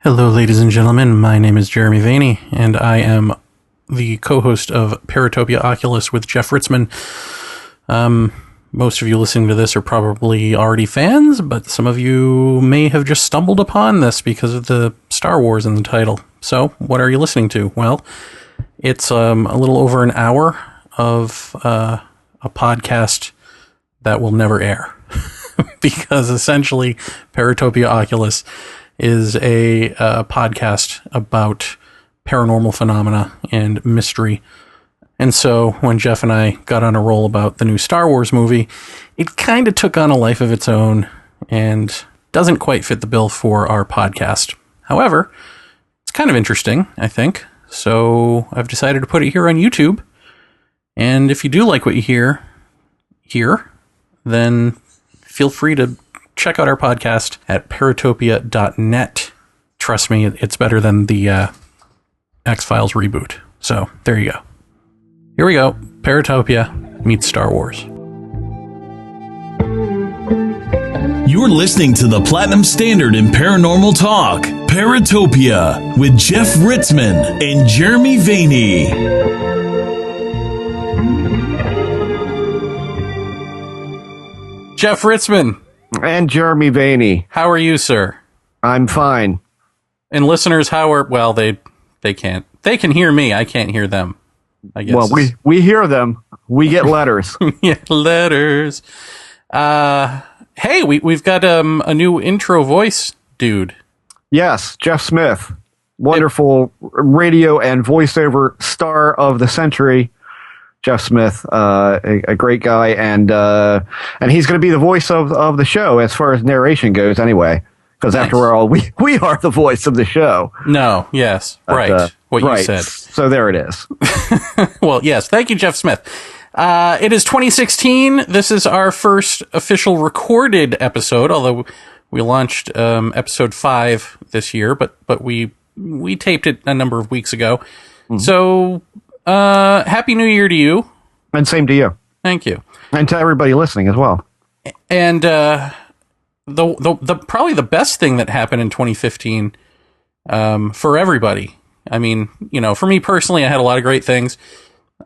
Hello, ladies and gentlemen. My name is Jeremy Vaeni, and I am the co-host of Paratopia Oculus with Jeff Ritzmann. Most of you listening to this are probably already fans, but some of you may have just stumbled upon this because of the Star Wars in the title. So, what are you listening to? Well, it's a little over an hour of a podcast that will never air. Because essentially, Paratopia Oculus is a podcast about paranormal phenomena and mystery. And so when Jeff and I got on a roll about the new Star Wars movie, it kind of took on a life of its own and doesn't quite fit the bill for our podcast. However, it's kind of interesting, I think. So I've decided to put it here on YouTube. And if you do like what you hear here, then feel free to check out our podcast at paratopia.net. Trust me, it's better than the X-Files reboot. So, there you go. Here we go. Paratopia meets Star Wars. You're listening to the Platinum Standard in Paranormal Talk, Paratopia, with Jeff Ritzmann and Jeremy Vaeni. Jeff Ritzmann. And Jeremy Vaeni. How are you, sir? I'm fine. And listeners, how are... Well, they can't. They can hear me. I can't hear them, I guess. Well, we hear them. We get letters. Yeah, letters. Hey, we've got a new intro voice dude. Yes, Jeff Smith. Wonderful radio and voiceover star of the century. Jeff Smith, a great guy, and he's going to be the voice of the show as far as narration goes, anyway. Because after all, we are the voice of the show. No, yes, right. What you said. So there it is. Well, yes. Thank you, Jeff Smith. It is 2016. This is our first official recorded episode, although we launched episode 5 this year, but we taped it a number of weeks ago. Mm-hmm. So. Happy New Year to you. And same to you. Thank you. And to everybody listening as well. And the probably the best thing that happened in 2015 for everybody. I mean, for me personally, I had a lot of great things.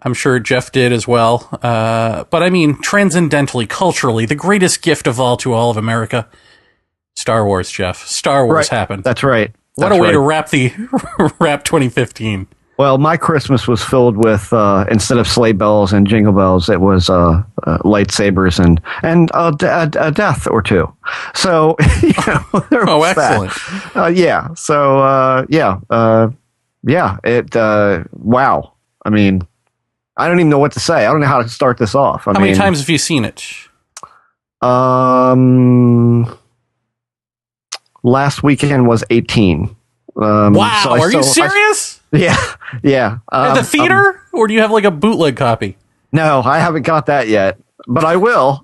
I'm sure Jeff did as well. But I mean, transcendentally, culturally, the greatest gift of all to all of America, Star Wars, Jeff. Star Wars happened. That's right. What a way to wrap 2015. Well, my Christmas was filled with, instead of sleigh bells and jingle bells, it was lightsabers and a death or two. So, there was excellent. Yeah. So, wow. I mean, I don't even know what to say. I don't know how to start this off. How many times have you seen it? Last weekend was 18. Wow. So are you serious? Yeah. At the theater? Or do you have like a bootleg copy? No, I haven't got that yet, but I will.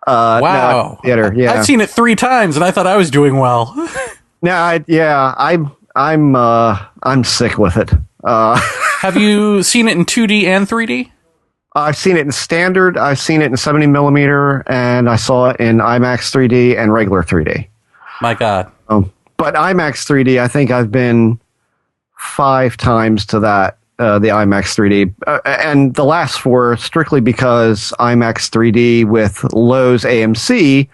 Wow. No, theater, yeah. I've seen it 3 times and I thought I was doing well. I'm sick with it. Have you seen it in 2D and 3D? I've seen it in standard, I've seen it in 70 millimeter, and I saw it in IMAX 3D and regular 3D. My God. But IMAX 3D, I think I've been 5 times to that, the IMAX 3D. And the last 4 strictly because IMAX 3D with Lowe's AMC,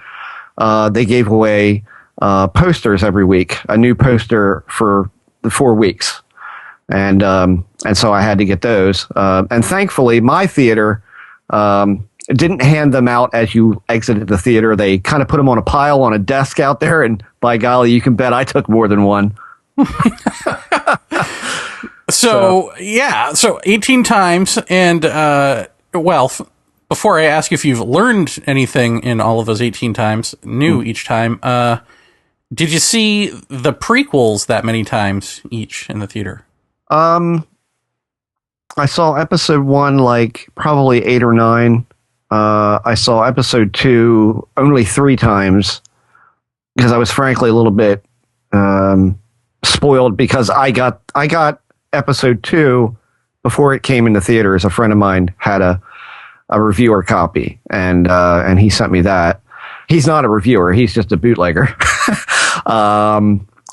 they gave away posters every week, a new poster for the 4 weeks. And so I had to get those. And thankfully, my theater didn't hand them out as you exited the theater. They kind of put them on a pile on a desk out there, and by golly, you can bet I took more than one. So 18 times, and before I ask if you've learned anything in all of those 18 times, new each time, did you see the prequels that many times each in the theater? I saw episode 1 like probably 8 or 9. I saw episode 2 only 3 times because I was frankly a little bit spoiled because I got episode 2 before it came into theaters. A friend of mine had a reviewer copy, and he sent me that. He's not a reviewer; he's just a bootlegger.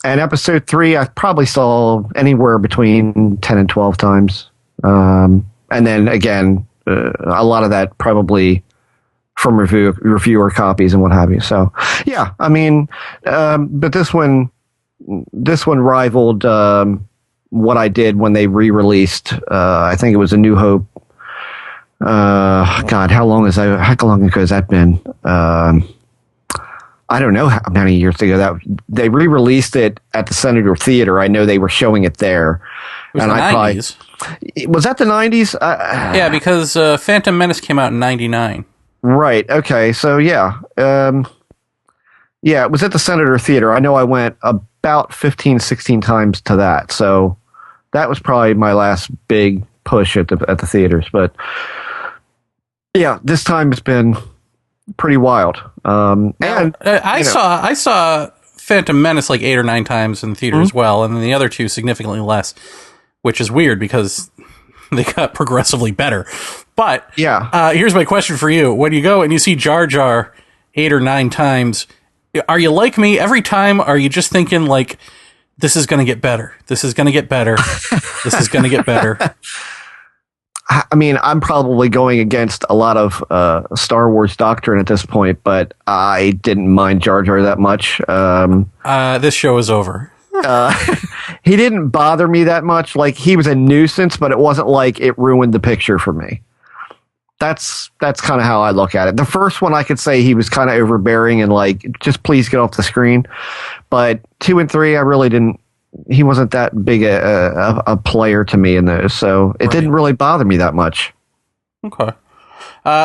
And episode 3, I probably saw anywhere between 10 and 12 times. And then again, a lot of that probably from reviewer copies and what have you. So, yeah, I mean, but this one rivaled what I did when they re-released. I think it was A New Hope. God, how long ago has that been? I don't know how many years ago that they re-released it at the Senator Theater. I know they were showing it there. It was the 90s. Was that the 90s? Yeah, because Phantom Menace came out in 99. Right. Okay. So yeah. Yeah, it was at the Senator Theater. I know I went about 15, 16 times to that. So that was probably my last big push at the theaters. But yeah, this time it's been pretty wild. I saw Phantom Menace like 8 or 9 times in the theater as well, and then the other two significantly less, which is weird because they got progressively better. But yeah, here's my question for you: when you go and you see Jar Jar 8 or 9 times, are you like me every time? Are you just thinking like, this is going to get better, this is going to get better, this is going to get better? I mean, I'm probably going against a lot of Star Wars doctrine at this point, but I didn't mind Jar Jar that much. This show is over. He didn't bother me that much. Like, he was a nuisance, but it wasn't like it ruined the picture for me. That's kind of how I look at it. The first one, I could say he was kind of overbearing and like, just please get off the screen. But 2 and 3, I really didn't. He wasn't that big a player to me in those, so it didn't really bother me that much. Okay.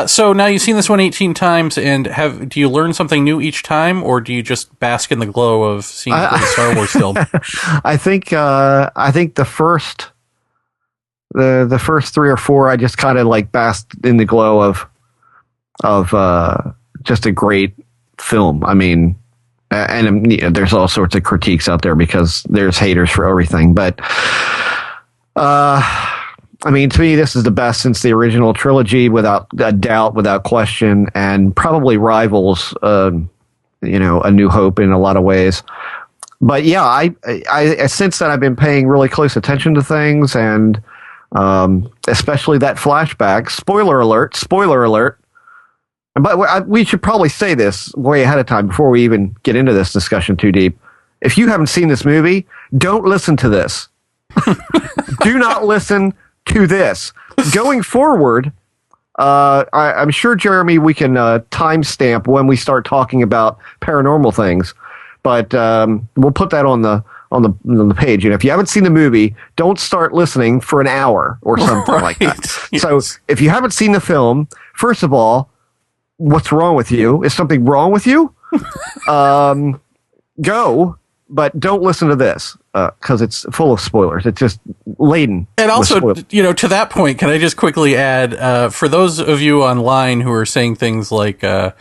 So now you've seen this one 18 times, and do you learn something new each time, or do you just bask in the glow of seeing the Star Wars film? I think the first 3 or 4, I just kind of like basked in the glow of just a great film. I mean. And there's all sorts of critiques out there because there's haters for everything. But, I mean, to me, this is the best since the original trilogy, without a doubt, without question, and probably rivals, A New Hope in a lot of ways. But yeah, I since then I've been paying really close attention to things, and especially that flashback. Spoiler alert. But we should probably say this way ahead of time before we even get into this discussion too deep. If you haven't seen this movie, don't listen to this. Do not listen to this. Going forward, I'm sure, Jeremy, we can timestamp when we start talking about paranormal things. But we'll put that on the page. And if you haven't seen the movie, don't start listening for an hour or something like that. Yes. So if you haven't seen the film, first of all, what's wrong with you? Is something wrong with you? Go, but don't listen to this because it's full of spoilers. It's just laden. And also, to that point, can I just quickly add, for those of you online who are saying things like, God,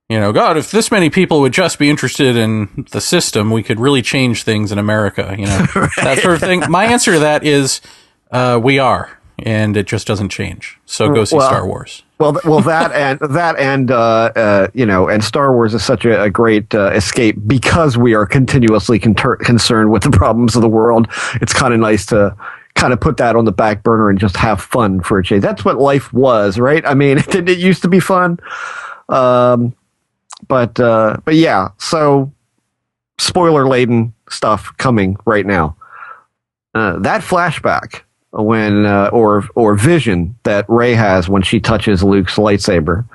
if this many people would just be interested in the system, we could really change things in America, right. That sort of thing. My answer to that is, we are. And it just doesn't change. So go see Star Wars. Well, and Star Wars is such a great escape because we are continuously concerned with the problems of the world. It's kind of nice to kind of put that on the back burner and just have fun for a change. That's what life was, right? I mean, it used to be fun. But yeah, so spoiler laden stuff coming right now. That flashback. When or vision that Rey has when she touches Luke's lightsaber,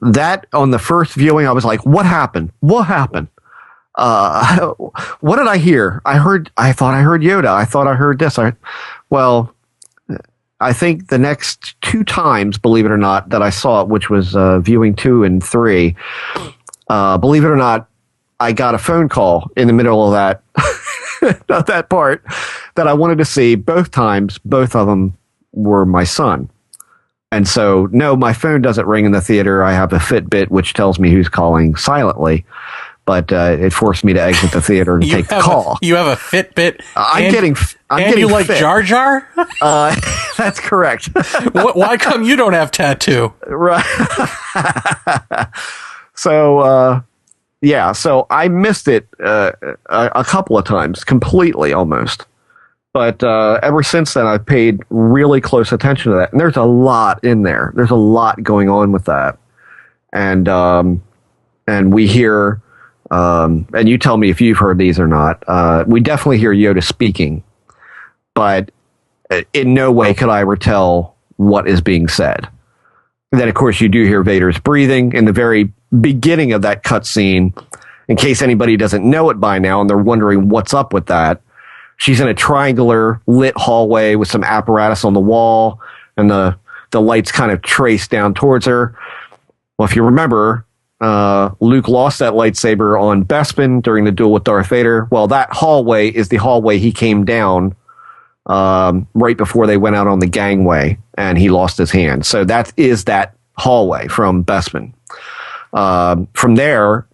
that on the first viewing I was like, what happened? What did I hear? I thought I heard Yoda. I thought I heard this. I think the next 2 times, believe it or not, that I saw it, which was viewing 2 and 3, believe it or not, I got a phone call in the middle of that. Not that part that I wanted to see both times. Both of them were my son. And so, no, my phone doesn't ring in the theater. I have a Fitbit, which tells me who's calling silently. But it forced me to exit the theater and take the call. You have a Fitbit? I'm getting you like fit. Jar Jar? That's correct. Why come you don't have tattoo? Right. So, Yeah, so I missed it a couple of times, completely almost. But ever since then, I've paid really close attention to that. And there's a lot in there. There's a lot going on with that. And we hear, and you tell me if you've heard these or not, we definitely hear Yoda speaking. But in no way could I ever tell what is being said. And then, of course, you do hear Vader's breathing in the very beginning of that cutscene. In case anybody doesn't know it by now and they're wondering what's up with that, she's in a triangular lit hallway with some apparatus on the wall, and the lights kind of trace down towards her. Well, if you remember, Luke lost that lightsaber on Bespin during the duel with Darth Vader. Well, that hallway is the hallway he came down right before they went out on the gangway, and he lost his hand. So that is that hallway from Bespin. From there,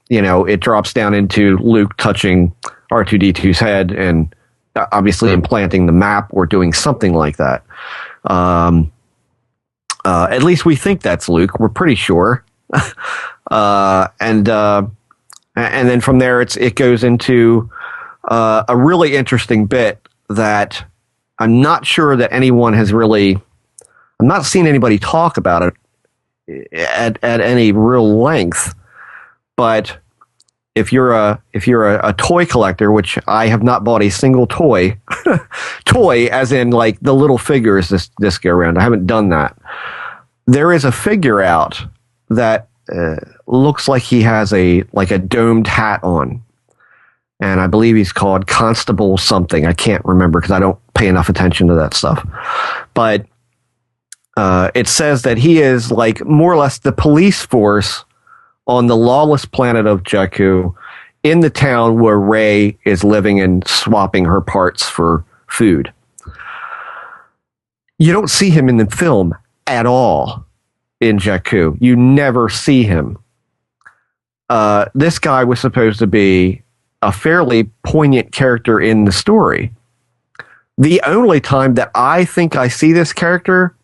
it drops down into Luke touching R2-D2's head and obviously implanting the map or doing something like that. At least we think that's Luke. We're pretty sure. And then from there, it goes into a really interesting bit that I'm not sure that anyone has really. I'm not seeing anybody talk about it at any real length. But if you're a toy collector, which I have not bought a single toy as in like the little figures this go around. I haven't done that. There is a figure out that looks like he has a domed hat on. And I believe he's called Constable something. I can't remember because I don't pay enough attention to that stuff. But it says that he is like more or less the police force on the lawless planet of Jakku, in the town where Rey is living and swapping her parts for food. You don't see him in the film at all in Jakku. You never see him. This guy was supposed to be a fairly poignant character in the story. The only time that I think I see this character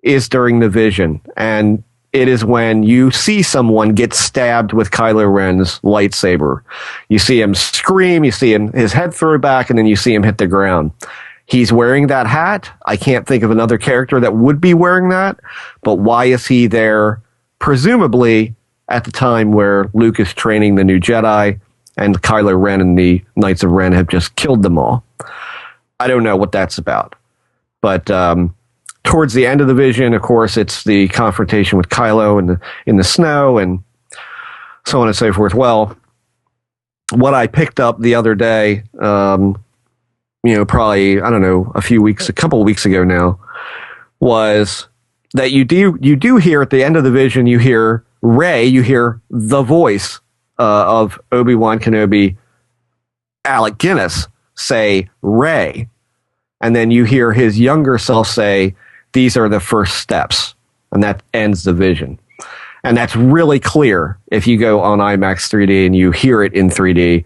is during the vision, and it is when you see someone get stabbed with Kylo Ren's lightsaber. You see him scream, you see his head throw back, and then you see him hit the ground. He's wearing that hat. I can't think of another character that would be wearing that, but why is he there? Presumably at the time where Luke is training the new Jedi, and Kylo Ren and the Knights of Ren have just killed them all. I don't know what that's about. But towards the end of the vision, of course, it's the confrontation with Kylo in the snow and so on and so forth. Well, what I picked up the other day, probably, I don't know, a couple of weeks ago now, was that you do hear at the end of the vision, you hear Rey, you hear the voice of Obi-Wan Kenobi, Alec Guinness, say Rey, and then you hear his younger self say, "These are the first steps," and that ends the vision. And that's really clear if you go on IMAX 3D and you hear it in 3D.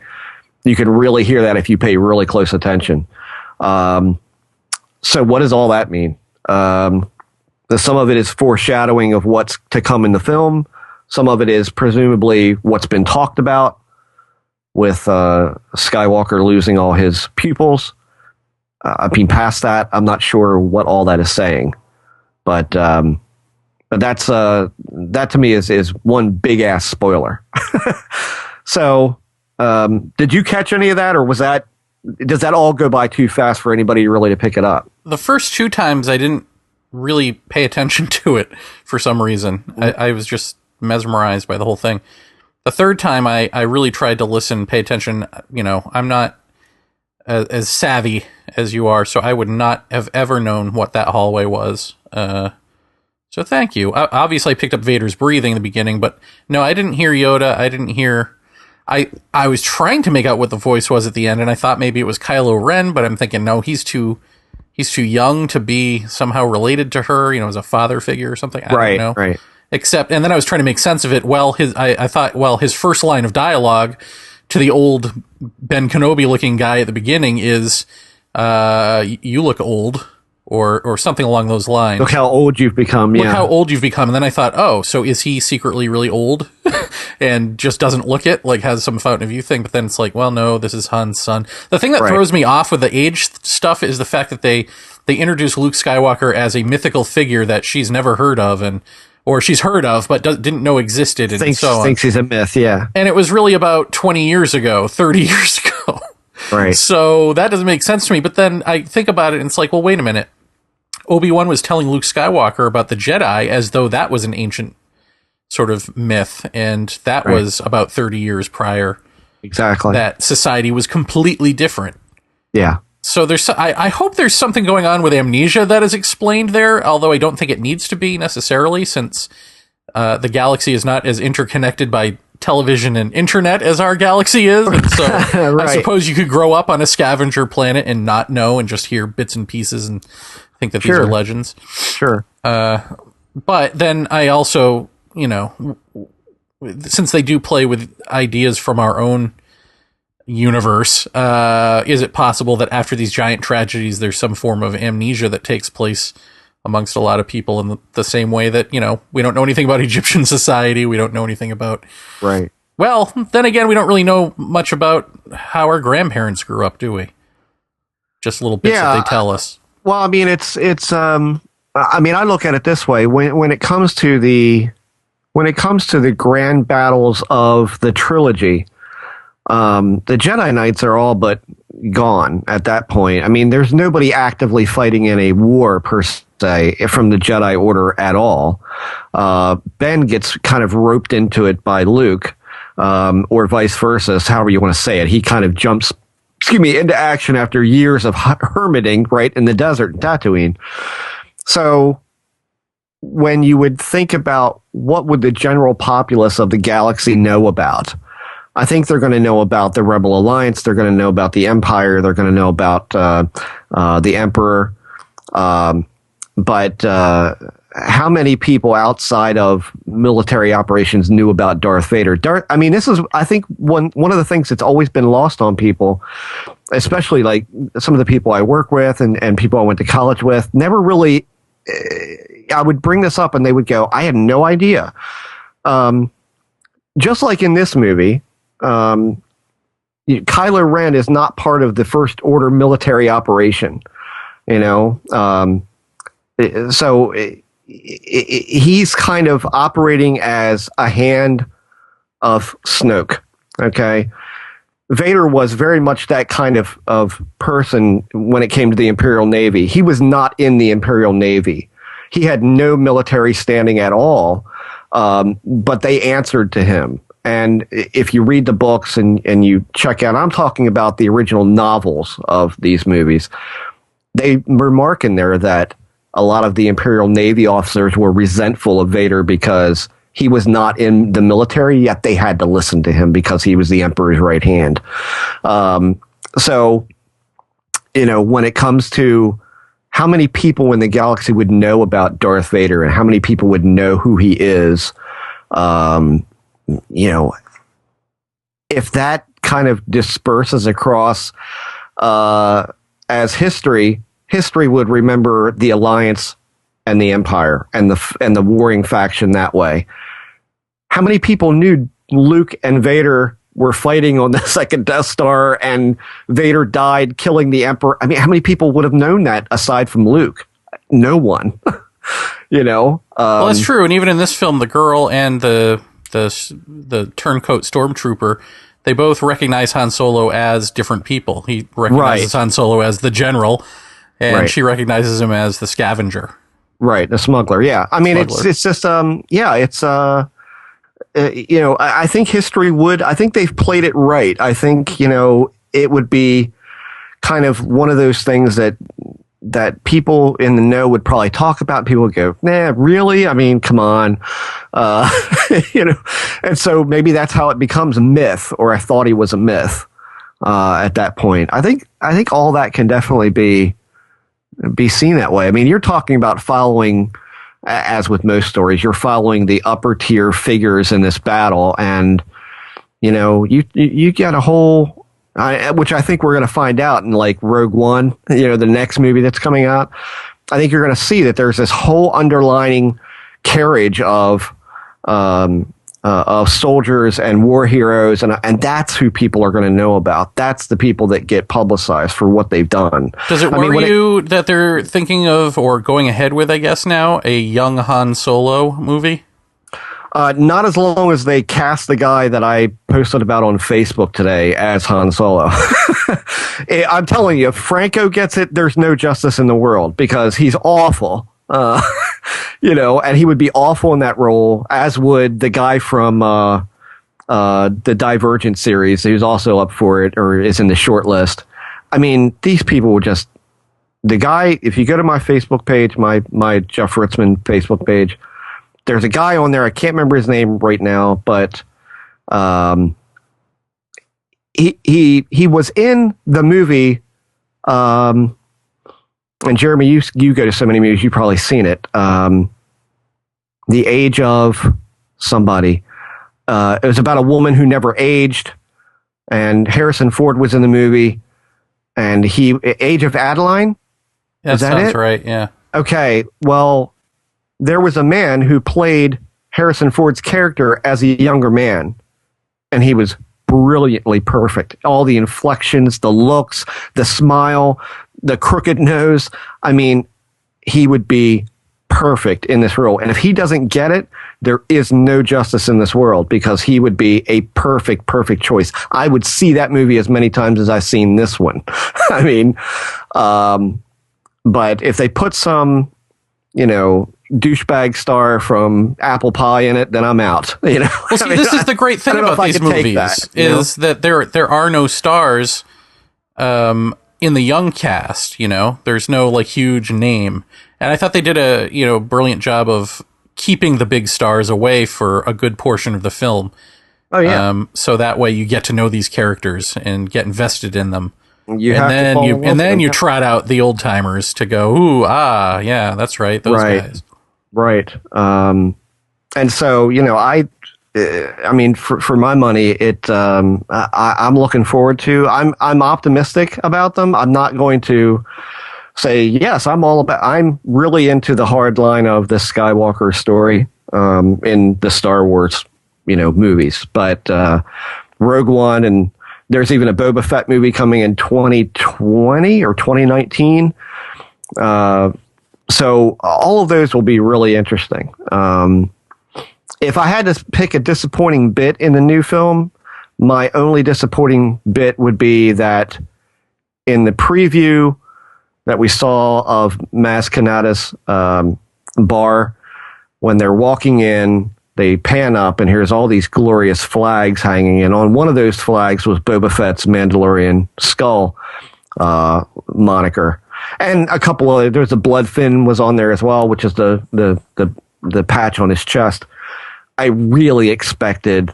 You can really hear that if you pay really close attention. So what does all that mean? Some of it is foreshadowing of what's to come in the film. Some of it is presumably what's been talked about with Skywalker losing all his pupils. Past that, I'm not sure what all that is saying, but that's that to me is one big ass spoiler. So, did you catch any of that, or does that all go by too fast for anybody really to pick it up? The first two times I didn't really pay attention to it for some reason. I was just mesmerized by the whole thing. The third time I really tried to listen, pay attention. I'm not as savvy as you are, so I would not have ever known what that hallway was. So thank you. Obviously I picked up Vader's breathing in the beginning, but no, I didn't hear Yoda. I didn't hear... I was trying to make out what the voice was at the end, and I thought maybe it was Kylo Ren, but I'm thinking, no, he's too young to be somehow related to her, as a father figure or something. I don't know. Right. Except, and then I was trying to make sense of it. Well, I thought, his first line of dialogue to the old Ben Kenobi looking guy at the beginning is, "You look old," or something along those lines. Look how old you've become. Look how old you've become. And then I thought, oh, so is he secretly really old and just doesn't look it, like has some fountain of youth thing? But then it's like, well, no, this is Han's son. The thing that throws me off with the age stuff is the fact that they introduce Luke Skywalker as a mythical figure that she's never heard of, or she's heard of but didn't know existed, and so on. Thinks he's a myth, yeah. And it was really about 20 years ago, 30 years ago. Right. So that doesn't make sense to me. But then I think about it, and it's like, well, wait a minute. Obi-Wan was telling Luke Skywalker about the Jedi as though that was an ancient sort of myth, and that was about 30 years prior. Exactly. That society was completely different. Yeah. So I hope there's something going on with amnesia that is explained there, although I don't think it needs to be necessarily, since the galaxy is not as interconnected by television and internet as our galaxy is. And so I suppose you could grow up on a scavenger planet and not know and just hear bits and pieces and think that these are legends. Sure. But then I also, since they do play with ideas from our own universe, is it possible that after these giant tragedies there's some form of amnesia that takes place amongst a lot of people in the same way that we don't know anything about Egyptian society, we don't know anything about well, then again, we don't really know much about how our grandparents grew up, do we? Just little bits that they tell us. Well, I mean, I look at it this way: when it comes to the grand battles of the trilogy, the Jedi Knights are all but gone at that point. I mean, there's nobody actively fighting in a war per se from the Jedi Order at all. Ben gets kind of roped into it by Luke, or vice versa, however you want to say it. He kind of jumps, into action after years of hermiting right in the desert in Tatooine. So when you would think about what would the general populace of the galaxy know about, I think they're going to know about the Rebel Alliance. They're going to know about the Empire. They're going to know about the Emperor. But how many people outside of military operations knew about Darth Vader? This is, I think, one of the things that's always been lost on people, especially like some of the people I work with and people I went to college with, never really, I would bring this up and they would go, I had no idea. Just like in this movie, Kylo Ren is not part of the First Order military operation, so he's kind of operating as a hand of Snoke. Okay. Vader was very much that kind of person when it came to the Imperial Navy. He was not in the Imperial Navy. He had no military standing at all, but they answered to him. And if you read the books and you check out, I'm talking about the original novels of these movies, they remark in there that a lot of the Imperial Navy officers were resentful of Vader because he was not in the military, yet they had to listen to him because he was the Emperor's right hand. So, when it comes to how many people in the galaxy would know about Darth Vader and how many people would know who he is, if that kind of disperses across as history would remember the Alliance and the Empire and the warring faction that way. How many people knew Luke and Vader were fighting on the second Death Star and Vader died killing the Emperor? I mean, how many people would have known that aside from Luke? No one. Well, that's true. And even in this film, the girl and the turncoat stormtrooper, they both recognize Han Solo as different people. He recognizes Han Solo as the general, and she recognizes him as the scavenger. Right, the smuggler. Yeah, I mean, it's just I think history would. I think they've played it right. I think it would be kind of one of those things that people in the know would probably talk about. People would go, "Nah, really? I mean, come on," And so maybe that's how it becomes a myth, or I thought he was a myth at that point. I think all that can definitely be seen that way. I mean, you're talking about following, as with most stories, you're following the upper tier figures in this battle, and you get a whole, which I think we're going to find out in like Rogue One, the next movie that's coming out. I think you're going to see that there's this whole underlining carriage of soldiers and war heroes, and that's who people are going to know about. That's the people that get publicized for what they've done. Does it worry you that they're thinking of, or going ahead with, I guess now, a young Han Solo movie? Not as long as they cast the guy that I posted about on Facebook today as Han Solo. I'm telling you, if Franco gets it, there's no justice in the world, because he's awful. And he would be awful in that role, as would the guy from the Divergent series, who's also up for it or is in the short list. I mean, these people would just... The guy, if you go to my Facebook page, my Jeff Ritzmann Facebook page, there's a guy on there, I can't remember his name right now, but he was in the movie... and Jeremy, you go to so many movies, you've probably seen it. The Age of somebody. It was about a woman who never aged, and Harrison Ford was in the movie, and Age of Adeline? That sounds right, yeah. Okay, well, there was a man who played Harrison Ford's character as a younger man, and he was brilliantly perfect. All the inflections, the looks, the smile, the crooked nose. I mean, he would be perfect in this role. And if he doesn't get it, there is no justice in this world, because he would be a perfect choice. I would see that movie as many times as I've seen this one. I mean, but if they put some, douchebag star from Apple Pie in it, then I'm out. Well, see, this is the great thing about these movies, that there are no stars in the young cast. There's no huge name, and I thought they did a brilliant job of keeping the big stars away for a good portion of the film. Oh yeah. So that way you get to know these characters and get invested in them. And then you trot out the old timers to go, ooh, yeah, that's right, those guys. Right. And so, I mean, for my money, I'm looking forward to. I'm optimistic about them. I'm not going to say yes. I'm really into the hard line of the Skywalker story in the Star Wars, movies. But Rogue One, and there's even a Boba Fett movie coming in 2020 or 2019. So all of those will be really interesting. If I had to pick a disappointing bit in the new film, my only disappointing bit would be that in the preview that we saw of Maz Kanata's bar, when they're walking in, they pan up and here's all these glorious flags hanging, and on one of those flags was Boba Fett's Mandalorian skull moniker. And a couple of, there's a blood fin was on there as well, which is the patch on his chest. I really expected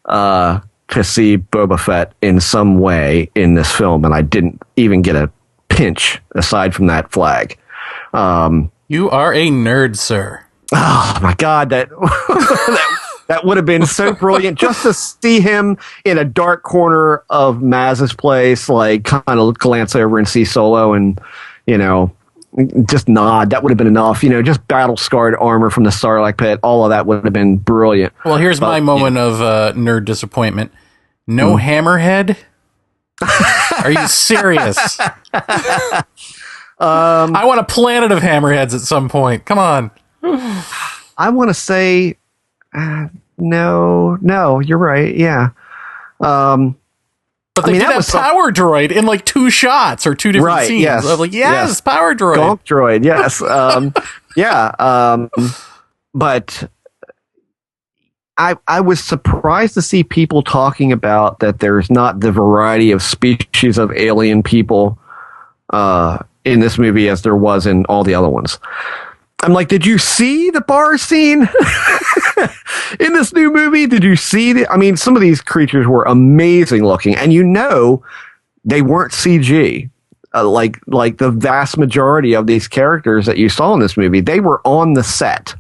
to see Boba Fett in some way in this film, and I didn't even get a pinch aside from that flag. You are a nerd, sir. Oh my God, that would have been so brilliant, just to see him in a dark corner of Maz's place, kind of glance over and see Solo and, just nod. That would have been enough. Just battle-scarred armor from the Sarlacc pit. All of that would have been brilliant. Well, here's my moment of nerd disappointment. No Hammerhead? Are you serious? I want a planet of Hammerheads at some point. Come on. I want to say... No, you're right. Yeah. But they did have Power Droid in 2 shots or 2 different scenes. Yes, I was yes, Power Droid. Gonk Droid, yes. Yeah. But I was surprised to see people talking about that there's not the variety of species of alien people in this movie as there was in all the other ones. I'm like, did you see the bar scene in this new movie? Did you see some of these creatures were amazing looking, and they weren't CG. Like the vast majority of these characters that you saw in this movie, they were on the set.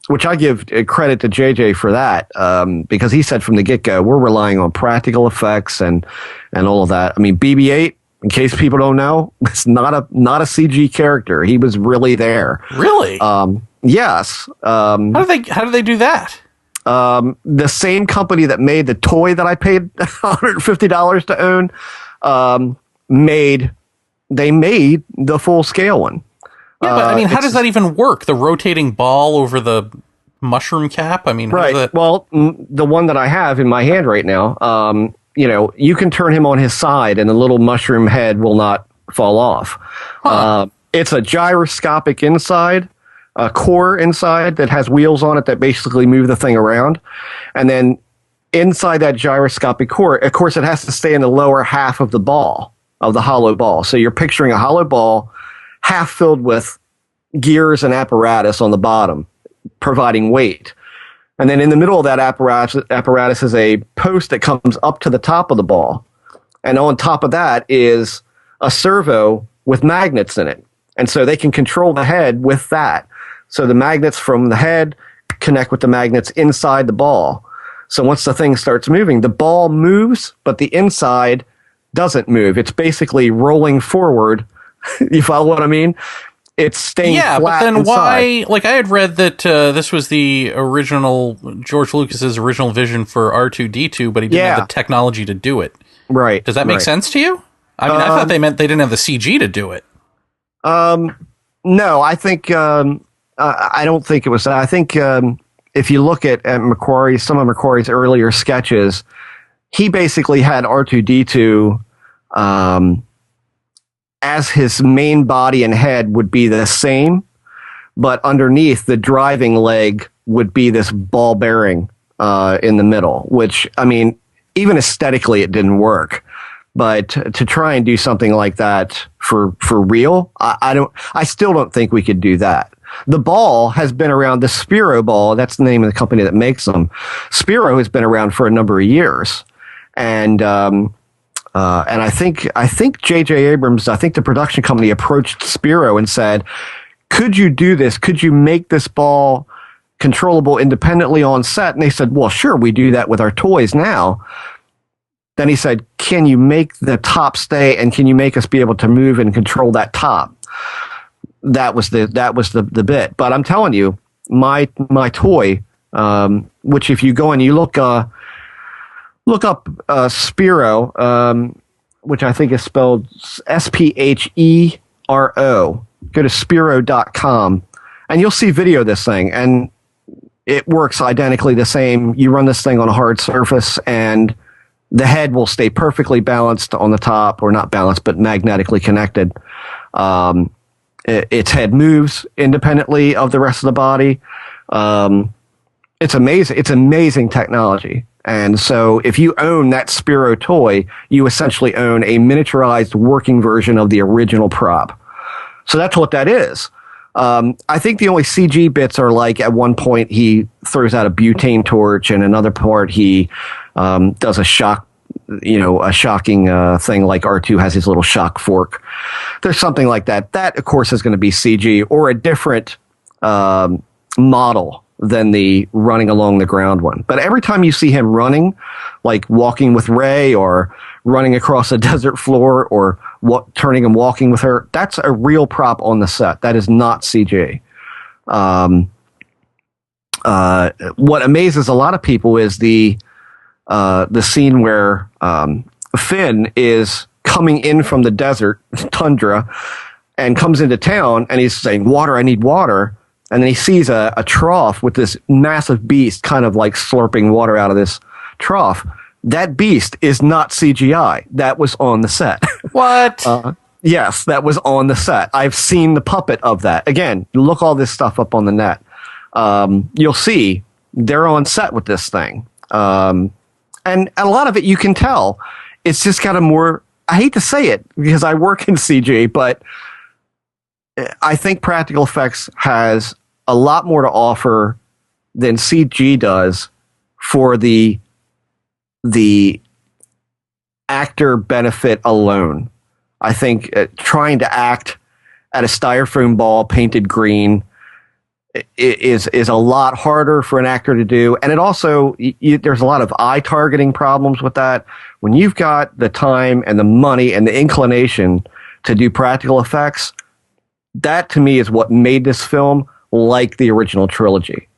Which I give credit to JJ for that, because he said from the get-go, we're relying on practical effects and all of that. I mean, BB-8, In case people don't know, it's not a CG character. He was really there. Really? Yes. How do they do that? The same company that made the toy that I paid $150 to own, made the full scale one. Yeah, but I mean, how does that even work? The rotating ball over the mushroom cap? I mean, right. Well, the one that I have in my hand right now, you can turn him on his side and the little mushroom head will not fall off. Huh. It's a gyroscopic inside, a core inside that has wheels on it that basically move the thing around. And then inside that gyroscopic core, of course, it has to stay in the lower half of the ball, of the hollow ball. So you're picturing a hollow ball half filled with gears and apparatus on the bottom, providing weight. And then in the middle of that apparatus is a post that comes up to the top of the ball. And on top of that is a servo with magnets in it. And so they can control the head with that. So the magnets from the head connect with the magnets inside the ball. So once the thing starts moving, the ball moves, but the inside doesn't move. It's basically rolling forward. You follow what I mean? It's staying flat but then inside. why? Like, I had read that this was the original, George Lucas's original vision for R2-D2, but he didn't have the technology to do it. Right. Does that make sense to you? I mean, I thought they meant they didn't have the CG to do it. No, I think I don't think it was that. I think if you look at Macquarie, some of Macquarie's earlier sketches, he basically had R2-D2 as his main body and head would be the same, but underneath the driving leg would be this ball bearing in the middle, which, I mean, even aesthetically it didn't work. But to try and do something like that for real, I still don't think we could do that. The ball has been around, the Spiro ball, that's the name of the company that makes them. Spiro has been around for a number of years. And I think J.J. Abrams, I think the production company approached Spiro and said, could you do this? Could you make this ball controllable independently on set? And they said, well, sure, we do that with our toys now. Then he said, can you make the top stay and can you make us be able to move and control that top? That was the bit. But I'm telling you, my toy, which if you go and you look up Spiro, which I think is spelled Spero. Go to Spiro.com and you'll see video of this thing. And it works identically the same. You run this thing on a hard surface and the head will stay perfectly balanced on the top, or not balanced, but magnetically connected. Its head moves independently of the rest of the body. It's amazing. It's amazing technology. And so if you own that Spiro toy, you essentially own a miniaturized working version of the original prop. So that's what that is. I think the only CG bits are like at one point he throws out a butane torch, and another part he does a shocking thing like R2 has his little shock fork. There's something like that. That, of course, is going to be CG or a different model than the running along the ground one. But every time you see him running, like walking with Rey or running across a desert floor or turning and walking with her, that's a real prop on the set. That is not CG. What amazes a lot of people is the scene where Finn is coming in from the desert tundra and comes into town and he's saying, water, I need water. And then he sees a trough with this massive beast kind of like slurping water out of this trough. That beast is not CGI. That was on the set. What? Yes, that was on the set. I've seen the puppet of that. Again, look all this stuff up on the net. You'll see they're on set with this thing. And a lot of it you can tell. It's just got a more, I hate to say it because I work in CG, but I think practical effects has a lot more to offer than CG does for the actor benefit alone. I think trying to act at a styrofoam ball painted green is a lot harder for an actor to do, and it also there's a lot of eye targeting problems with that. When you've got the time and the money and the inclination to do practical effects, that to me is what made this film like the original trilogy.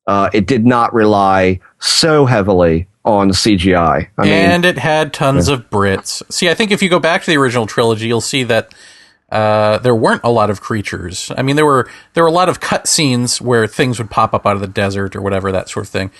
It did not rely so heavily on CGI. And it had tons of Brits. See, I think if you go back to the original trilogy, you'll see that there weren't a lot of creatures. I mean, there were a lot of cut scenes where things would pop up out of the desert or whatever, that sort of thing.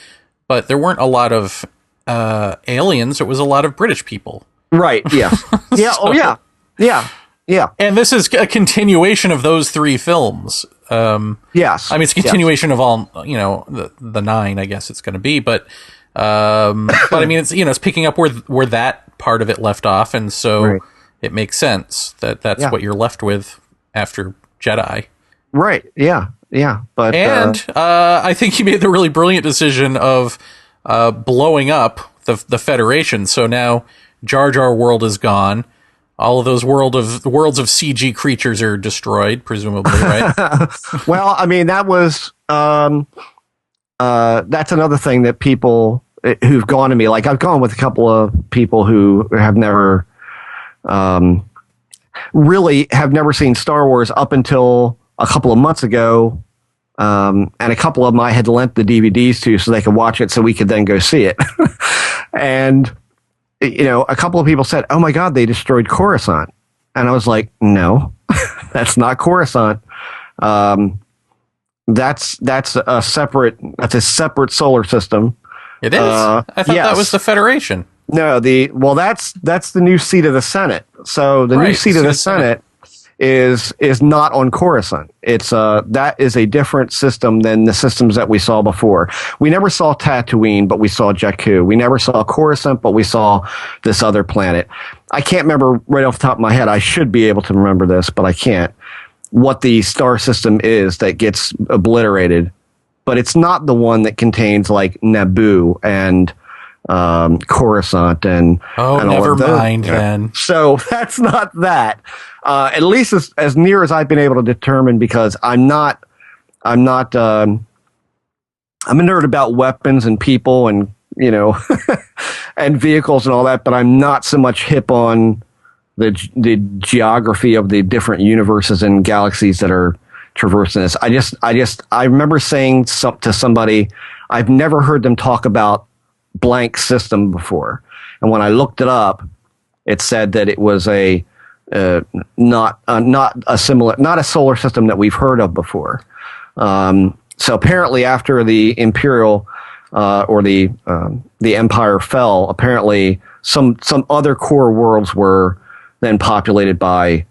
But there weren't a lot of aliens. It was a lot of British people. Right. Yeah. Yeah. So, oh, yeah. Yeah. Yeah. And this is a continuation of those three films. Yes. I mean, it's a continuation of all, the 9, I guess it's going to be. But I mean, it's picking up where that part of it left off. And so... Right. It makes sense that that's what you're left with after Jedi. Right. Yeah. Yeah. But I think he made the really brilliant decision of blowing up the Federation. So now Jar Jar world is gone. All of those worlds of CG creatures are destroyed, presumably, right? Well, I mean, that was that's another thing that people who've gone to me, like I've gone with a couple of people who have never. Really have never seen Star Wars up until a couple of months ago, and a couple of them I had lent the DVDs to so they could watch it so we could then go see it. And, a couple of people said, "Oh my God, they destroyed Coruscant." And I was like, no, that's not Coruscant. That's a separate solar system. It is? I thought that was the Federation. No, that's the new seat of the Senate. So the new seat of the Senate is not on Coruscant. It's that is a different system than the systems that we saw before. We never saw Tatooine, but we saw Jakku. We never saw Coruscant, but we saw this other planet. I can't remember right off the top of my head. I should be able to remember this, but I can't. What the star system is that gets obliterated, but it's not the one that contains like Naboo and Coruscant and never mind then. So that's not that. At least as near as I've been able to determine, because I'm a nerd about weapons and people and and vehicles and all that, but I'm not so much hip on the geography of the different universes and galaxies that are traversing this. I remember saying to somebody, I've never heard them talk about blank system before, and when I looked it up, it said that it was not a solar system that we've heard of before. So apparently, after the Imperial or the Empire fell, apparently some other core worlds were then populated by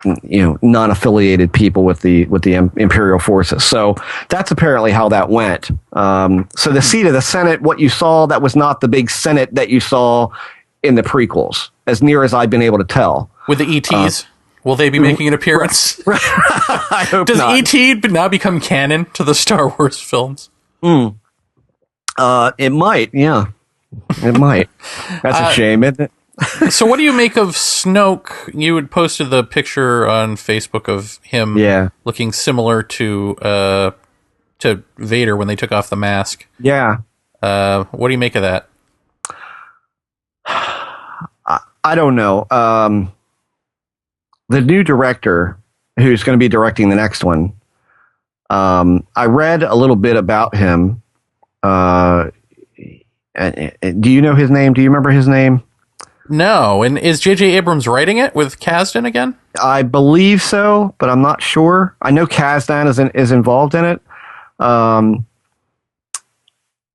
non-affiliated people with the Imperial forces. So that's apparently how that went. So the seat of the Senate, what you saw, that was not the big Senate that you saw in the prequels, as near as I've been able to tell. With the ETs, will they be making an appearance? I hope Does not. ET now become canon to the Star Wars films? It might, yeah. It might. That's a shame, isn't it? So what do you make of Snoke? You had posted the picture on Facebook of him looking similar to Vader when they took off the mask. Yeah. What do you make of that? I don't know. The new director who's going to be directing the next one, I read a little bit about him. Do you know his name? Do you remember his name? No. And is J.J. Abrams writing it with Kasdan again? I believe so, but I'm not sure. I know Kasdan is involved in it.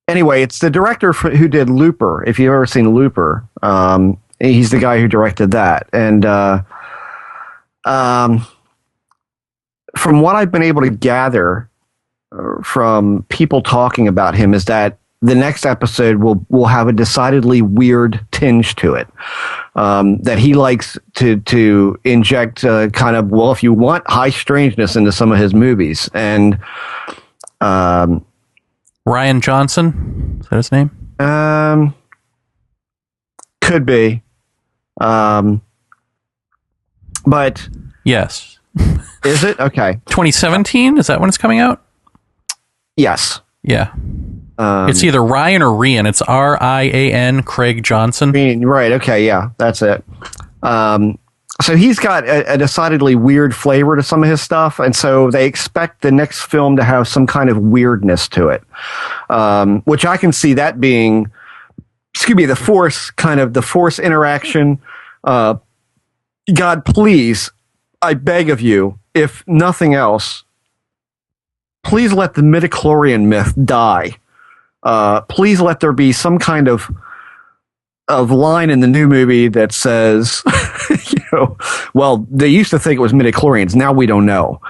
Anyway, it's the director who did Looper. If you've ever seen Looper, he's the guy who directed that. And from what I've been able to gather from people talking about him is that the next episode will have a decidedly weird tinge to it. That he likes to inject kind of, well, if you want, high strangeness into some of his movies. And Ryan Johnson, is that his name? Could be. But yes. Is it? Okay. 2017? Is that when it's coming out? Yes. Yeah. It's either Ryan or Rian. It's Rian, Craig Johnson. Right. Okay. Yeah, that's it. So he's got a decidedly weird flavor to some of his stuff, and so they expect the next film to have some kind of weirdness to it, which I can see that being, the Force interaction. God, please, I beg of you, if nothing else, please let the midichlorian myth die. Please let there be some kind of line in the new movie that says, well, they used to think it was midichlorians. Now we don't know.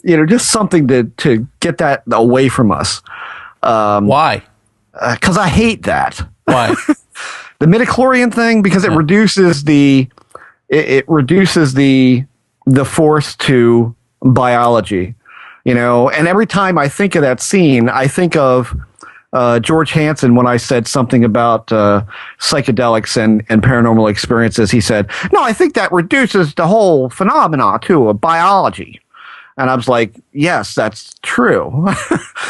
Just something to get that away from us. Why? Because I hate that. Why? The midichlorian thing, because it reduces the Force to biology, and every time I think of that scene, I think of George Hansen when I said something about psychedelics and paranormal experiences. He said, no, I think that reduces the whole phenomena to a biology. And I was like, yes, that's true.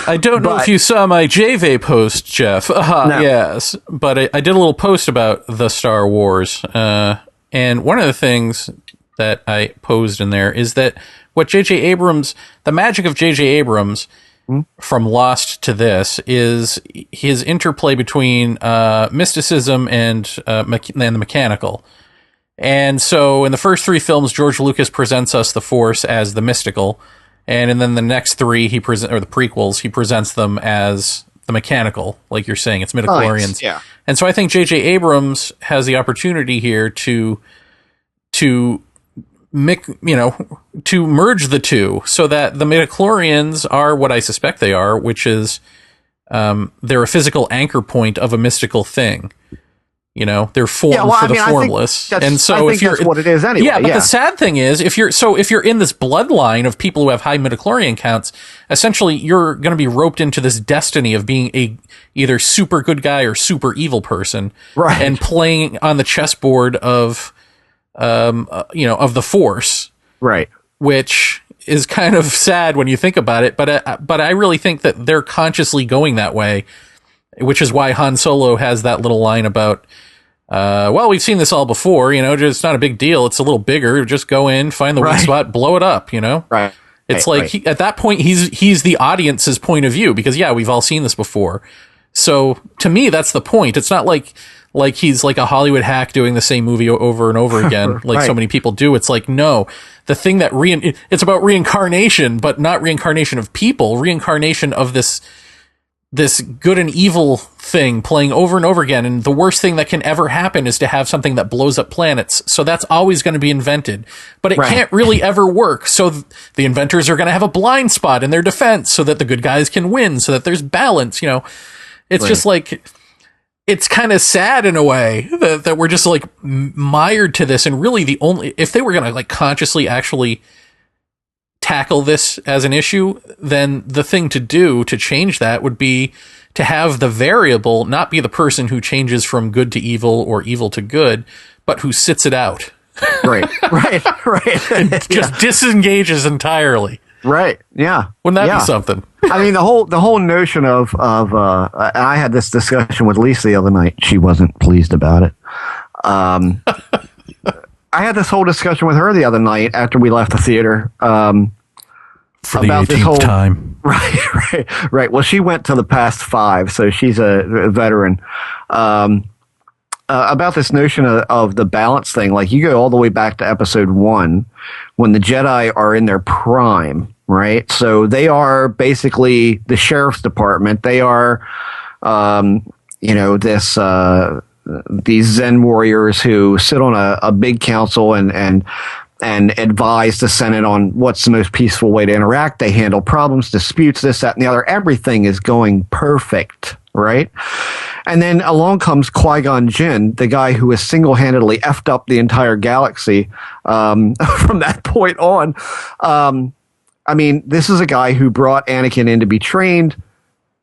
I don't know if you saw my JV post, Jeff. No. Yes, but I did a little post about the Star Wars. And one of the things that I posed in there is that what the magic of J.J. Abrams from Lost to this is his interplay between mysticism and the mechanical. And so in the first three films, George Lucas presents us the Force as the mystical, and then the next three the prequels, he presents them as the mechanical, like you're saying, it's midichlorians. Yeah. And so I think J.J. Abrams has the opportunity here to merge the two so that the midichlorians are what I suspect they are, which is they're a physical anchor point of a mystical thing. They're formed for the formless. And so that's what it is anyway. Yeah, but the sad thing is, if you're in this bloodline of people who have high midichlorian counts, essentially you're going to be roped into this destiny of being a either super good guy or super evil person, right? And playing on the chessboard of the Force, right? Which is kind of sad when you think about it. But I really think that they're consciously going that way, which is why Han Solo has that little line about, well, we've seen this all before, it's not a big deal. It's a little bigger. Just go in, find the weak spot, blow it up, Right. It's at that point, he's the audience's point of view because, we've all seen this before. So to me, that's the point. It's not like he's like a Hollywood hack doing the same movie over and over again, like so many people do. It's like, no, the thing that it's about reincarnation, but not reincarnation of people, reincarnation of this good and evil thing playing over and over again. And the worst thing that can ever happen is to have something that blows up planets. So that's always going to be invented, but it can't really ever work. So the inventors are going to have a blind spot in their defense so that the good guys can win, so that there's balance. It's just like, it's kind of sad in a way that we're just like mired to this. And really if they were going to like consciously actually tackle this as an issue, then the thing to do to change that would be to have the variable not be the person who changes from good to evil or evil to good, but who sits it out. Right. And just disengages entirely. Right. Yeah. Wouldn't that be something? I mean, the whole notion of I had this discussion with Lisa the other night. She wasn't pleased about it. I had this whole discussion with her the other night after we left the theater. For the 18th time. Right. Well, she went to the past 5, so she's a veteran. About this notion of the balance thing, like you go all the way back to episode 1 when the Jedi are in their prime, right? So they are basically the sheriff's department. They are, these Zen warriors who sit on a big council and advise the Senate on what's the most peaceful way to interact. They handle problems, disputes, this, that, and the other. Everything is going perfect, right? And then along comes Qui-Gon Jinn, the guy who has single-handedly effed up the entire galaxy from that point on. I mean, this is a guy who brought Anakin in to be trained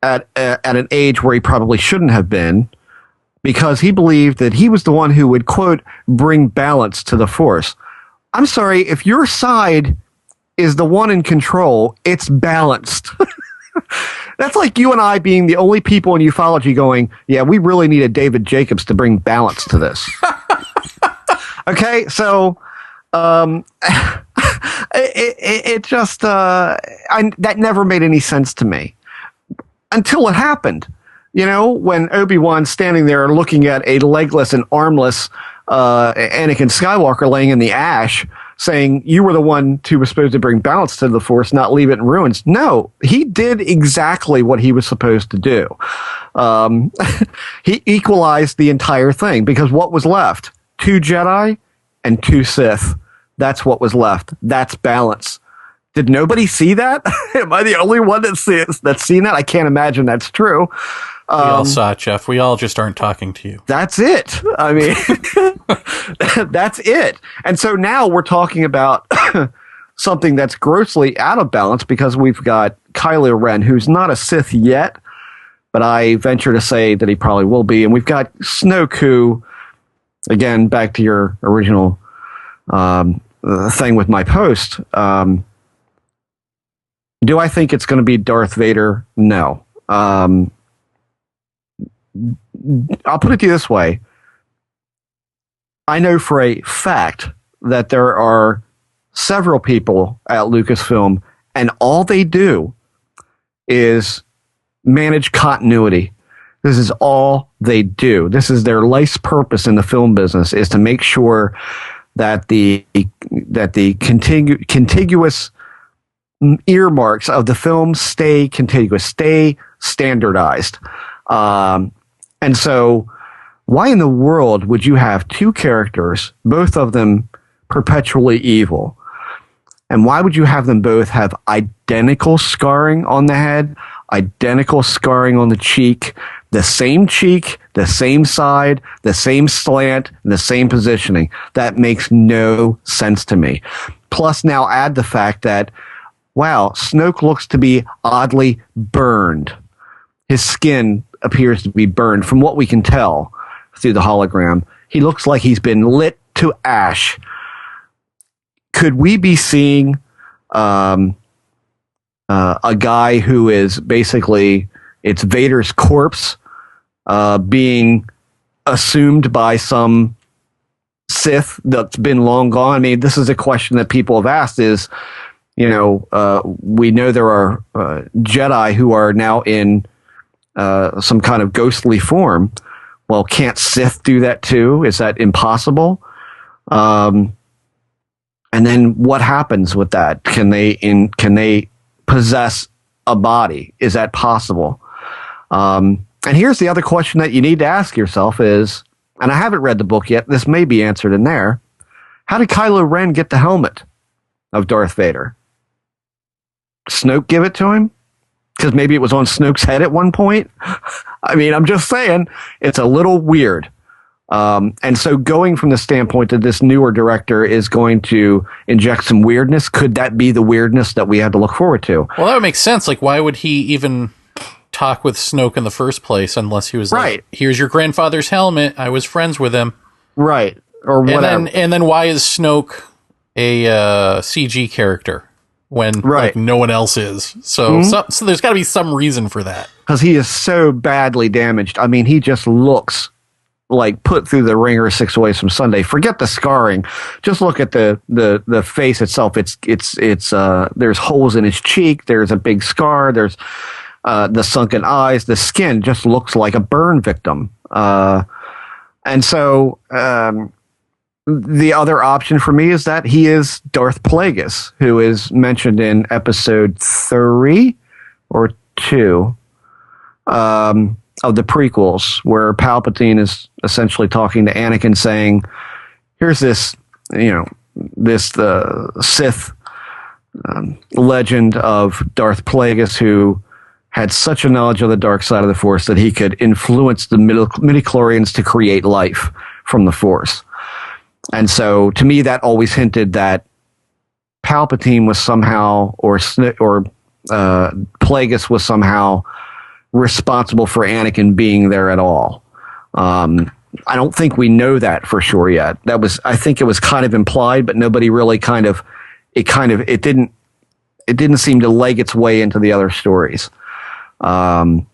at an age where he probably shouldn't have been, because he believed that he was the one who would, quote, bring balance to the Force. I'm sorry, if your side is the one in control, it's balanced. That's like you and I being the only people in ufology going, yeah, we really need a David Jacobs to bring balance to this. Okay, so it just that never made any sense to me until it happened. You know, when Obi-Wan's standing there looking at a legless and armless Anakin Skywalker laying in the ash, saying, you were the one who was supposed to bring balance to the Force, not leave it in ruins. No, he did exactly what he was supposed to do. He equalized the entire thing, because what was left? 2 Jedi and 2 Sith. That's what was left. That's balance. Did nobody see that? Am I the only one that's seen that? I can't imagine that's true. We all saw it, Jeff. We all just aren't talking to you. That's it. I mean, that's it. And so now we're talking about something that's grossly out of balance, because we've got Kylo Ren, who's not a Sith yet, but I venture to say that he probably will be. And we've got Snoke, who, again, back to your original thing with my post, do I think it's going to be Darth Vader? No. I'll put it to you this way. I know for a fact that there are several people at Lucasfilm, and all they do is manage continuity. This is all they do. This is their life's purpose in the film business, is to make sure that the contiguous earmarks of the film stay contiguous, stay standardized. And so why in the world would you have 2 characters, both of them perpetually evil? And why would you have them both have identical scarring on the head, identical scarring on the cheek, the same side, the same slant, and the same positioning? That makes no sense to me. Plus, now add the fact that, wow, Snoke looks to be oddly burned. His skin appears to be burned from what we can tell through the hologram. He looks like he's been lit to ash. Could we be seeing a guy who is basically, it's Vader's corpse being assumed by some Sith that's been long gone? I mean, this is a question that people have asked is, you know, we know there are Jedi who are now in some kind of ghostly form. Well, can't Sith do that too? Is that impossible? And then what happens with that? Can they possess a body? Is that possible? And here's the other question that you need to ask yourself is, and I haven't read the book yet, this may be answered in there, how did Kylo Ren get the helmet of Darth Vader? Snoke give it to him? Because maybe it was on Snoke's head at one point. I mean, I'm just saying, it's a little weird. And so going from the standpoint that this newer director is going to inject some weirdness, could that be the weirdness that we had to look forward to? Well, that would make sense. Like, why would he even talk with Snoke in the first place unless he was right. Like, here's your grandfather's helmet. I was friends with him. Right. Or whatever. And then why is Snoke a CG character when like no one else is? So there's got to be some reason for that. Because he is so badly damaged. I mean, he just looks like put through the ringer 6 ways from Sunday. Forget the scarring. Just look at the face itself. It's there's holes in his cheek. There's a big scar. There's the sunken eyes. The skin just looks like a burn victim. And so the other option for me is that he is Darth Plagueis, who is mentioned in episode 3 or 2 of the prequels, where Palpatine is essentially talking to Anakin saying, here's this, this Sith legend of Darth Plagueis, who had such a knowledge of the dark side of the Force that he could influence the midichlorians to create life from the Force. And so, to me, that always hinted that Palpatine was somehow, or Plagueis was somehow responsible for Anakin being there at all. I don't think we know that for sure yet. I think it was kind of implied, but nobody really it didn't it didn't seem to leg its way into the other stories. But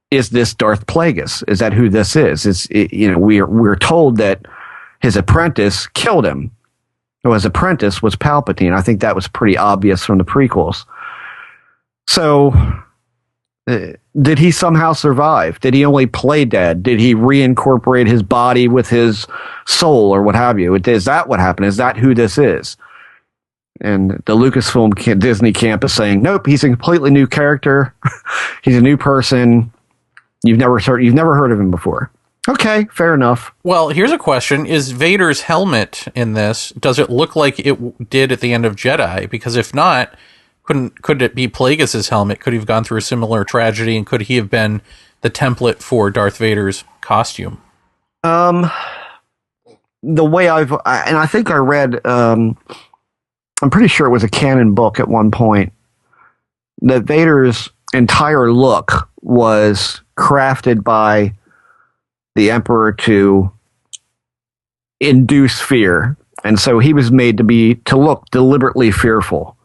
is this Darth Plagueis? Is that who this is? We're told that his apprentice killed him. Or his apprentice was Palpatine. I think that was pretty obvious from the prequels. So, did he somehow survive? Did he only play dead? Did he reincorporate his body with his soul or what have you? Is that what happened? Is that who this is? And the Lucasfilm Disney camp is saying, nope, he's a completely new character. He's a new person. You've never heard of him before. Okay, fair enough. Well, here's a question. Is Vader's helmet in this, does it look like it did at the end of Jedi? Because if not, could it be Plagueis' helmet? Could he have gone through a similar tragedy, and could he have been the template for Darth Vader's costume? The way I think I read, I'm pretty sure it was a canon book at one point, that Vader's entire look was crafted by the Emperor to induce fear, and so he was made to look deliberately fearful.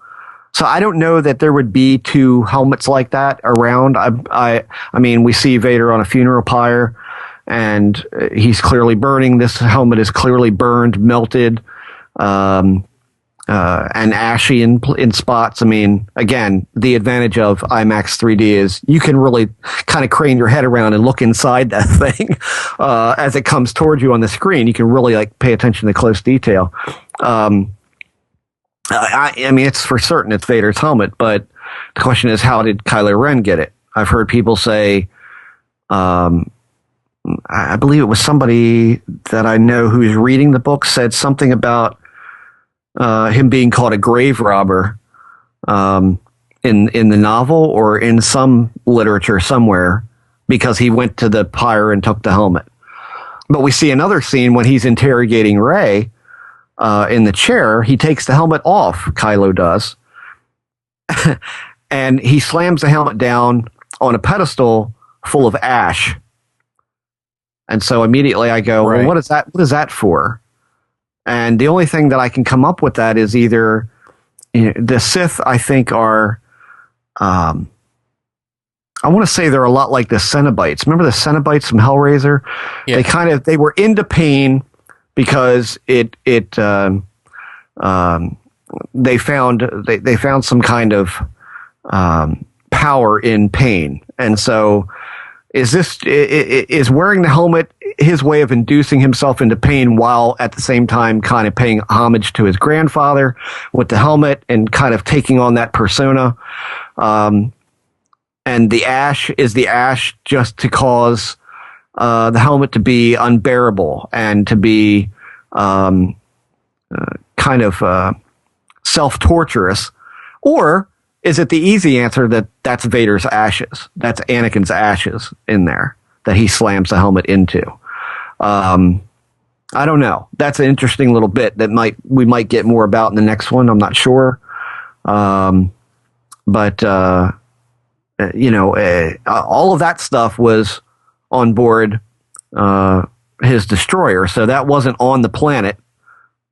So I don't know that there would be two helmets like that around. I mean, we see Vader on a funeral pyre, and he's clearly burning. This helmet is clearly burned, melted, and ashy in spots. I mean, again, the advantage of IMAX 3D is you can really kind of crane your head around and look inside that thing as it comes towards you on the screen. You can really pay attention to close detail. I mean, it's for certain it's Vader's helmet, but the question is, how did Kylo Ren get it? I've heard people say, I believe it was somebody that I know who's reading the book said something about him being called a grave robber in the novel or in some literature somewhere because he went to the pyre and took the helmet. But we see another scene when he's interrogating Rey in the chair. He takes the helmet off, Kylo does, and he slams the helmet down on a pedestal full of ash. And so immediately I go, right. Well, what is that for? And the only thing that I can come up with that is either the Sith, I think, are, I want to say they're a lot like the Cenobites. Remember the Cenobites from Hellraiser? Yeah. They were into pain because they found some kind of power in pain. And so is wearing the helmet his way of inducing himself into pain while at the same time kind of paying homage to his grandfather with the helmet and kind of taking on that persona? And the ash just to cause the helmet to be unbearable and to be kind of self-torturous? Or is it the easy answer that that's Vader's ashes? That's Anakin's ashes in there that he slams the helmet into. I don't know. That's an interesting little bit that we might get more about in the next one. I'm not sure. But all of that stuff was on board his destroyer, so that wasn't on the planet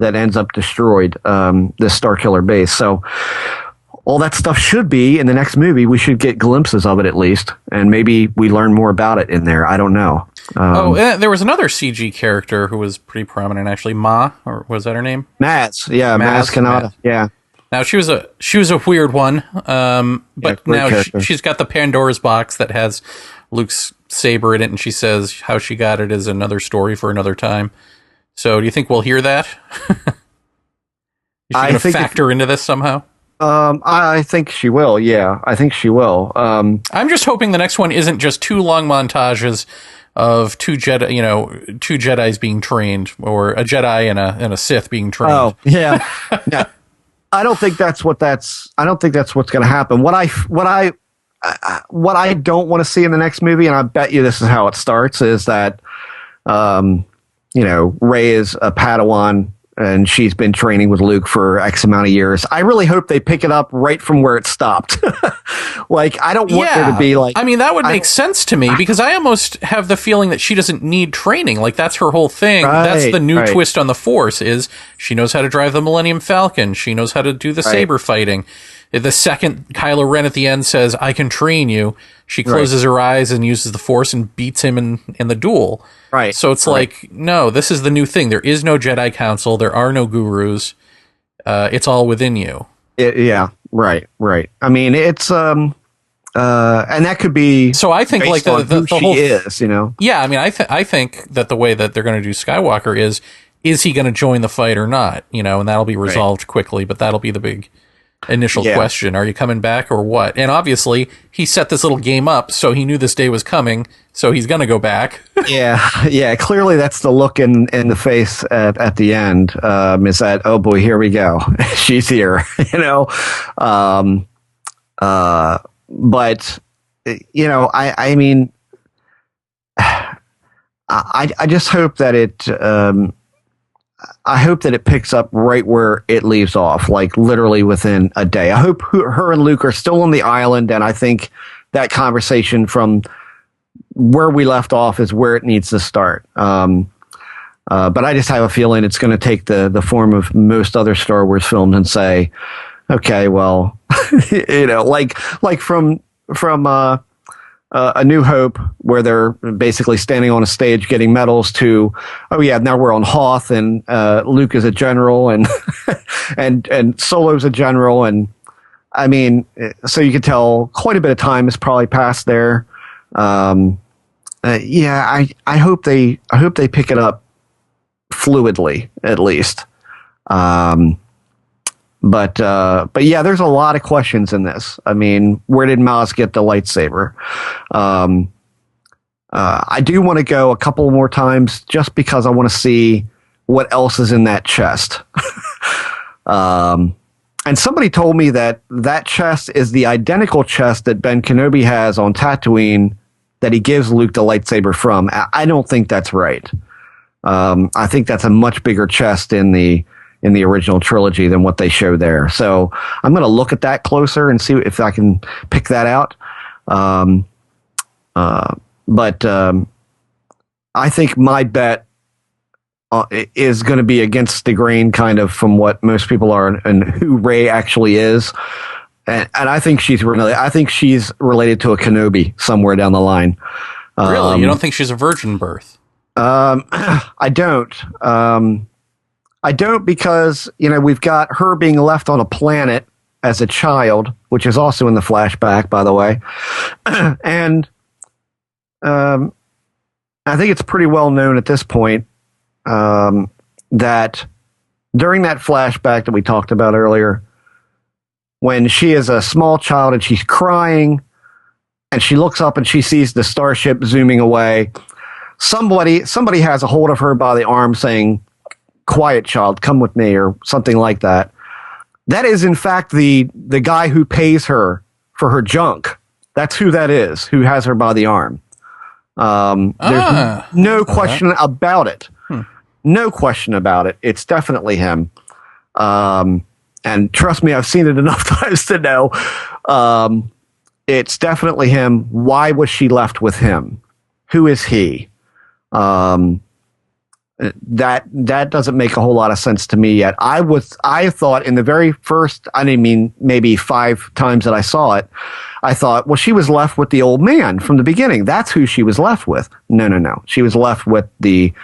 that ends up destroyed, this Starkiller base. So all that stuff should be in the next movie. We should get glimpses of it at least, and maybe we learn more about it in there. I don't know. There was another CG character who was pretty prominent, actually. Ma, or was that her name? Maz. Yeah, Maz Kanata. Yeah. Now she was a weird one, but now she's got the Pandora's box that has Luke's saber in it, and she says how she got it is another story for another time. So, do you think we'll hear that? Is she going to factor into this somehow? I think she will. Yeah, I think she will. I'm just hoping the next one isn't just two long montages of two Jedis being trained, or a Jedi and a Sith being trained. Oh, yeah. Yeah. I don't think that's what's going to happen. What I don't want to see in the next movie, and I bet you this is how it starts, is that Rey is a Padawan and she's been training with Luke for X amount of years. I really hope they pick it up right from where it stopped. Like, I don't want there to be like... I mean, that would make sense to me, because I almost have the feeling that she doesn't need training. Like, that's her whole thing. That's the new twist on the Force, is she knows how to drive the Millennium Falcon. She knows how to do the saber fighting. The second Kylo Ren at the end says, I can train you, she closes her eyes and uses the Force and beats him in the duel. Right. So it's like, no, this is the new thing. There is no Jedi Council. There are no gurus. It's all within you. Yeah. Right. I mean, it's and that could be. So I think like the who whole she is, you know. Yeah, I mean, I think that the way that they're going to do Skywalker is he going to join the fight or not? You know, and that'll be resolved quickly. But that'll be the big initial question. Are you coming back or what? And obviously he set this little game up, so he knew this day was coming, so he's going to go back. yeah. Clearly that's the look in the face at the end, is that, oh boy, here we go. She's here, you know? But, you know, I mean, I just hope that I hope that it picks up right where it leaves off, like literally within a day. I hope her and Luke are still on the island, and I think that conversation from where we left off is where it needs to start. But I just have a feeling it's going to take the form of most other Star Wars films and say, okay, well, you know, like from A New Hope, where they're basically standing on a stage getting medals, to, oh yeah, now we're on Hoth, and Luke is a general, and and Solo's a general, and I mean, so you could tell quite a bit of time has probably passed there. Yeah, I hope they pick it up fluidly, at least. But yeah, there's a lot of questions in this. I mean, where did Maz get the lightsaber? I do want to go a couple more times just because I want to see what else is in that chest. And somebody told me that chest is the identical chest that Ben Kenobi has on Tatooine that he gives Luke the lightsaber from. I don't think that's right. I think that's a much bigger chest in the original trilogy than what they show there. So I'm going to look at that closer and see if I can pick that out. But I think my bet is going to be against the grain, kind of, from what most people are and who Rey actually is. And I think she's related to a Kenobi somewhere down the line. Really? You don't think she's a virgin birth? I don't. I don't, because, you know, we've got her being left on a planet as a child, which is also in the flashback, by the way. And I think it's pretty well known at this point that during that flashback that we talked about earlier, when she is a small child and she's crying and she looks up and she sees the starship zooming away, somebody has a hold of her by the arm saying, "Quiet, child, come with me," or something like that. That is, in fact, the guy who pays her for her junk. That's who that is, who has her by the arm. There's no question about it. No question about it. It's definitely him. And trust me, I've seen it enough times to know it's definitely him. Why was she left with him? Who is he? That doesn't make a whole lot of sense to me yet. I thought in the very first, maybe 5 times that I saw it, I thought, well, she was left with the old man from the beginning. That's who she was left with. No. She was left with the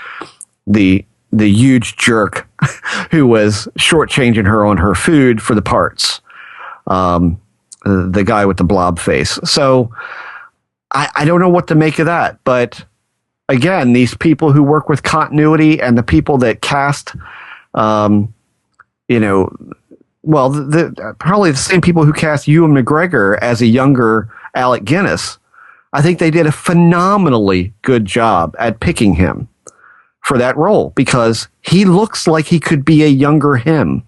huge jerk who was shortchanging her on her food for the parts. The guy with the blob face. So I don't know what to make of that, but again, these people who work with continuity and the people that cast, probably the same people who cast Ewan McGregor as a younger Alec Guinness, I think they did a phenomenally good job at picking him for that role, because he looks like he could be a younger him.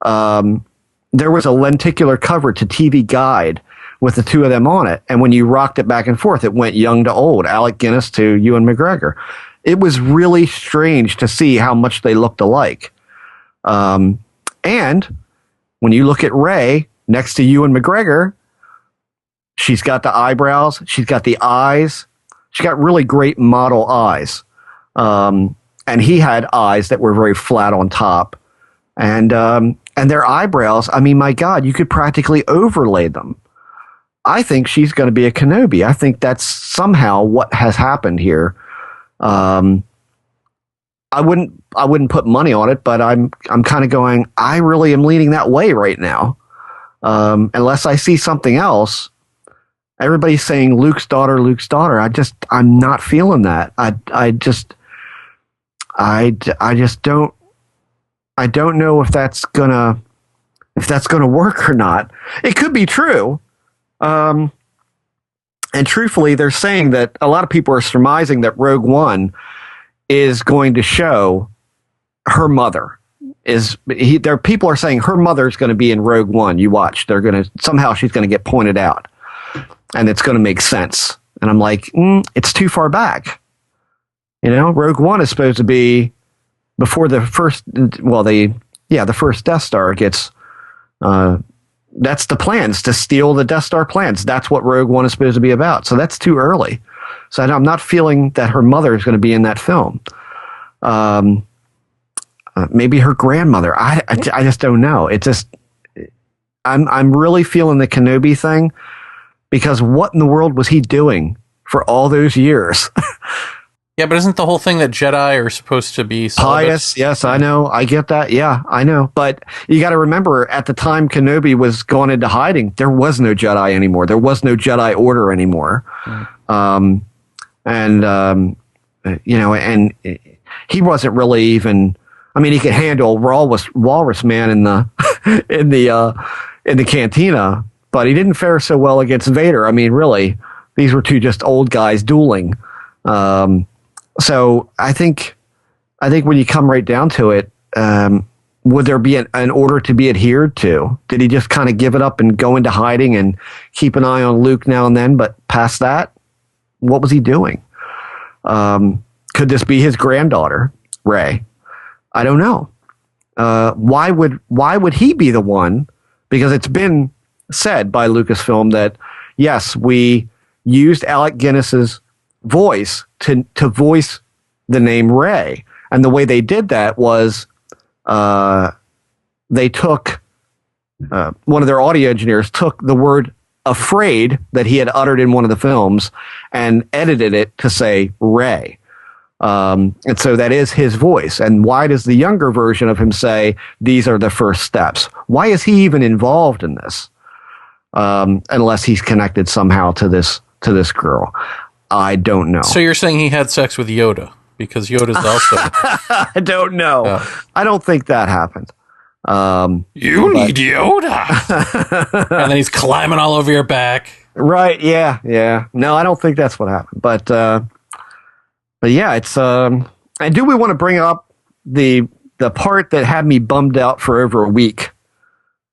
There was a lenticular cover to TV Guide with the two of them on it, and when you rocked it back and forth, it went young to old, Alec Guinness to Ewan McGregor. It was really strange to see how much they looked alike. And when you look at Rey next to Ewan McGregor, she's got the eyebrows, she's got the eyes, she's got really great model eyes. And he had eyes that were very flat on top. And their eyebrows, I mean, my God, you could practically overlay them. I think she's going to be a Kenobi. I think that's somehow what has happened here. I wouldn't put money on it, but I'm kind of going, I really am leaning that way right now. Unless I see something else. Everybody's saying Luke's daughter, Luke's daughter. I'm not feeling that. I just don't know if that's gonna work or not. It could be true. And truthfully, they're saying that a lot of people are surmising that Rogue One is going to show her mother. People are saying her mother is going to be in Rogue One. You watch, somehow she's going to get pointed out, and it's going to make sense. And I'm like, it's too far back. Rogue One is supposed to be before the first. Well, the first Death Star gets. That's the plans, to steal the Death Star plans. That's what Rogue One is supposed to be about. So that's too early. So I'm not feeling that her mother is going to be in that film. Maybe her grandmother. I just don't know. I'm really feeling the Kenobi thing, because what in the world was he doing for all those years? Yeah, but isn't the whole thing that Jedi are supposed to be pious? Yes, I know. I get that. Yeah, I know. But you got to remember, at the time Kenobi was gone into hiding, there was no Jedi anymore. There was no Jedi Order anymore. And he wasn't really even. I mean, he could handle Walrus Man in the in the cantina, but he didn't fare so well against Vader. I mean, really, these were two just old guys dueling. So I think when you come right down to it, would there be an order to be adhered to? Did he just kind of give it up and go into hiding and keep an eye on Luke now and then? But past that, what was he doing? Could this be his granddaughter, Rey? I don't know. Why would he be the one? Because it's been said by Lucasfilm that, yes, we used Alec Guinness's voice to voice the name Rey. And the way they did that was they took one of their audio engineers took the word afraid that he had uttered in one of the films and edited it to say Rey. And so that is his voice. And why does the younger version of him say these are the first steps? Why is he even involved in this? Unless he's connected somehow to this girl. I don't know. So you're saying he had sex with Yoda, because Yoda's also. I don't know. I don't think that happened. You need Yoda. And then he's climbing all over your back. Right. Yeah. No, I don't think that's what happened. But yeah, it's and do we want to bring up the part that had me bummed out for over a week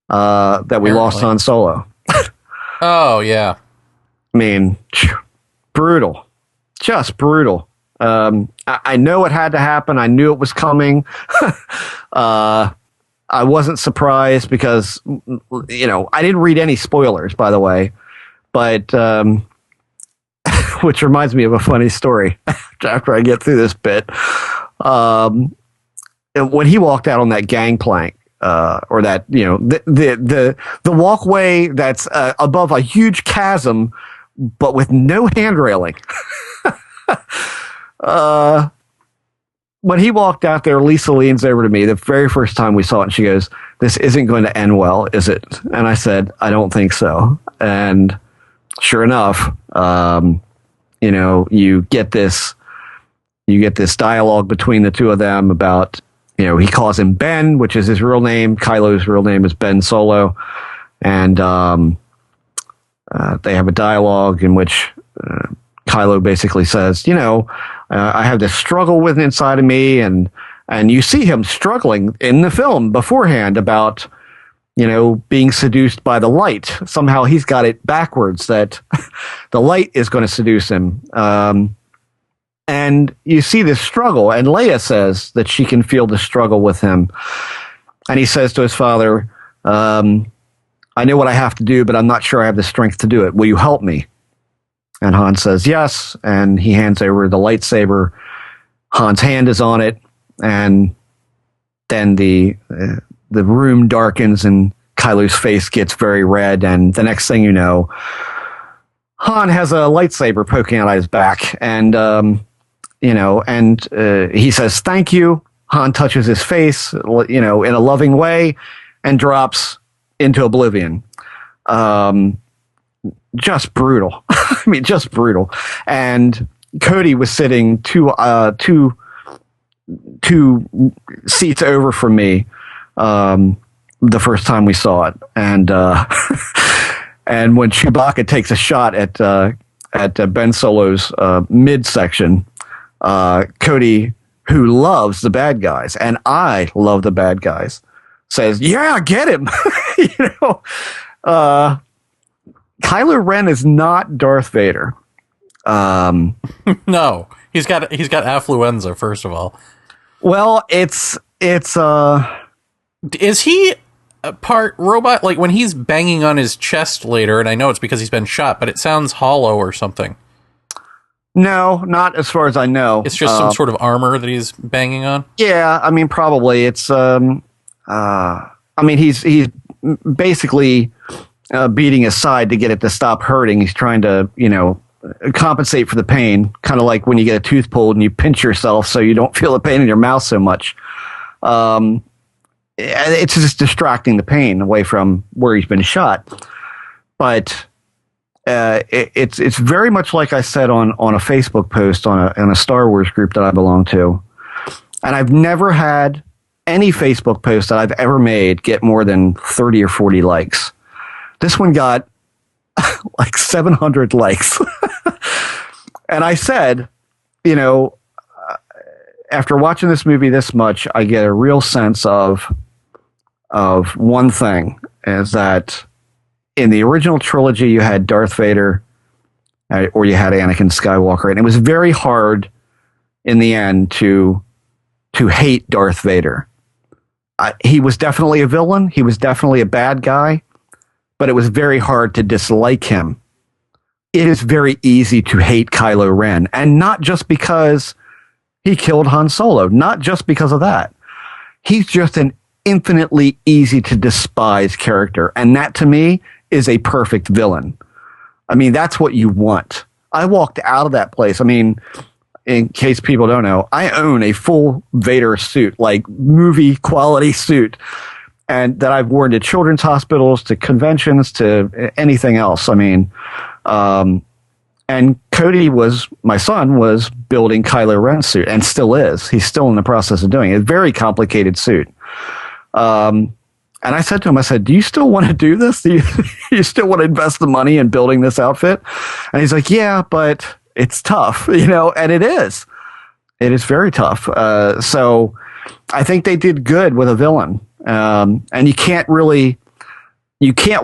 that we lost Han Solo? Oh yeah. I mean, brutal. Just brutal. I know it had to happen. I knew it was coming. I wasn't surprised because, I didn't read any spoilers, by the way. But, which reminds me of a funny story after I get through this bit. When he walked out on that gangplank, or that, the walkway that's above a huge chasm, but with no hand railing. When he walked out there, Lisa leans over to me the very first time we saw it, and she goes, "This isn't going to end well, is it?" And I said, "I don't think so." And sure enough, you get this dialogue between the two of them about, he calls him Ben, which is his real name. Kylo's real name is Ben Solo. And they have a dialogue in which Kylo basically says, I have this struggle within inside of me, and you see him struggling in the film beforehand about, being seduced by the light. Somehow he's got it backwards that the light is going to seduce him. And you see this struggle, and Leia says that she can feel the struggle with him. and he says to his father, I know what I have to do, but I'm not sure I have the strength to do it. Will you help me? And Han says yes, and he hands over the lightsaber. Han's hand is on it, and then the room darkens, and Kylo's face gets very red, and the next thing you know, Han has a lightsaber poking out of his back, and he says thank you. Han touches his face, in a loving way, and drops into oblivion. Just brutal. I mean, just brutal. And Cody was sitting two seats over from me the first time we saw it, and and when Chewbacca takes a shot at Ben Solo's midsection, Cody, who loves the bad guys, and I love the bad guys, says, "Yeah, get him." Kylo Ren is not Darth Vader. No, he's got affluenza. First of all, well, is he a part robot? Like when he's banging on his chest later, and I know it's because he's been shot, but it sounds hollow or something. No, not as far as I know. It's just some sort of armor that he's banging on. Yeah, I mean, probably it's. He's basically beating his side to get it to stop hurting. He's trying to, compensate for the pain, kind of like when you get a tooth pulled and you pinch yourself so you don't feel the pain in your mouth so much. It's just distracting the pain away from where he's been shot. But it's very much like I said on a Facebook post on a Star Wars group that I belong to. And I've never had any Facebook post that I've ever made get more than 30 or 40 likes. This one got like 700 likes. And I said, after watching this movie this much, I get a real sense of one thing, is that in the original trilogy, you had Darth Vader or you had Anakin Skywalker, and it was very hard in the end to hate Darth Vader. He was definitely a villain. He was definitely a bad guy, but it was very hard to dislike him. It is very easy to hate Kylo Ren, and not just because he killed Han Solo, not just because of that. He's just an infinitely easy to despise character, and that to me is a perfect villain. I mean, that's what you want. I walked out of that place. I mean, in case people don't know, I own a full Vader suit, like movie quality suit, and that I've worn to children's hospitals, to conventions, to anything else. I mean, and Cody my son was building Kylo Ren's suit, and still is. He's still in the process of doing it. It's a very complicated suit. And I said to him, do you still want to do this? Do you still want to invest the money in building this outfit? And he's like, yeah, but it's tough, and it is. It is very tough. So I think they did good with a villain. And you can't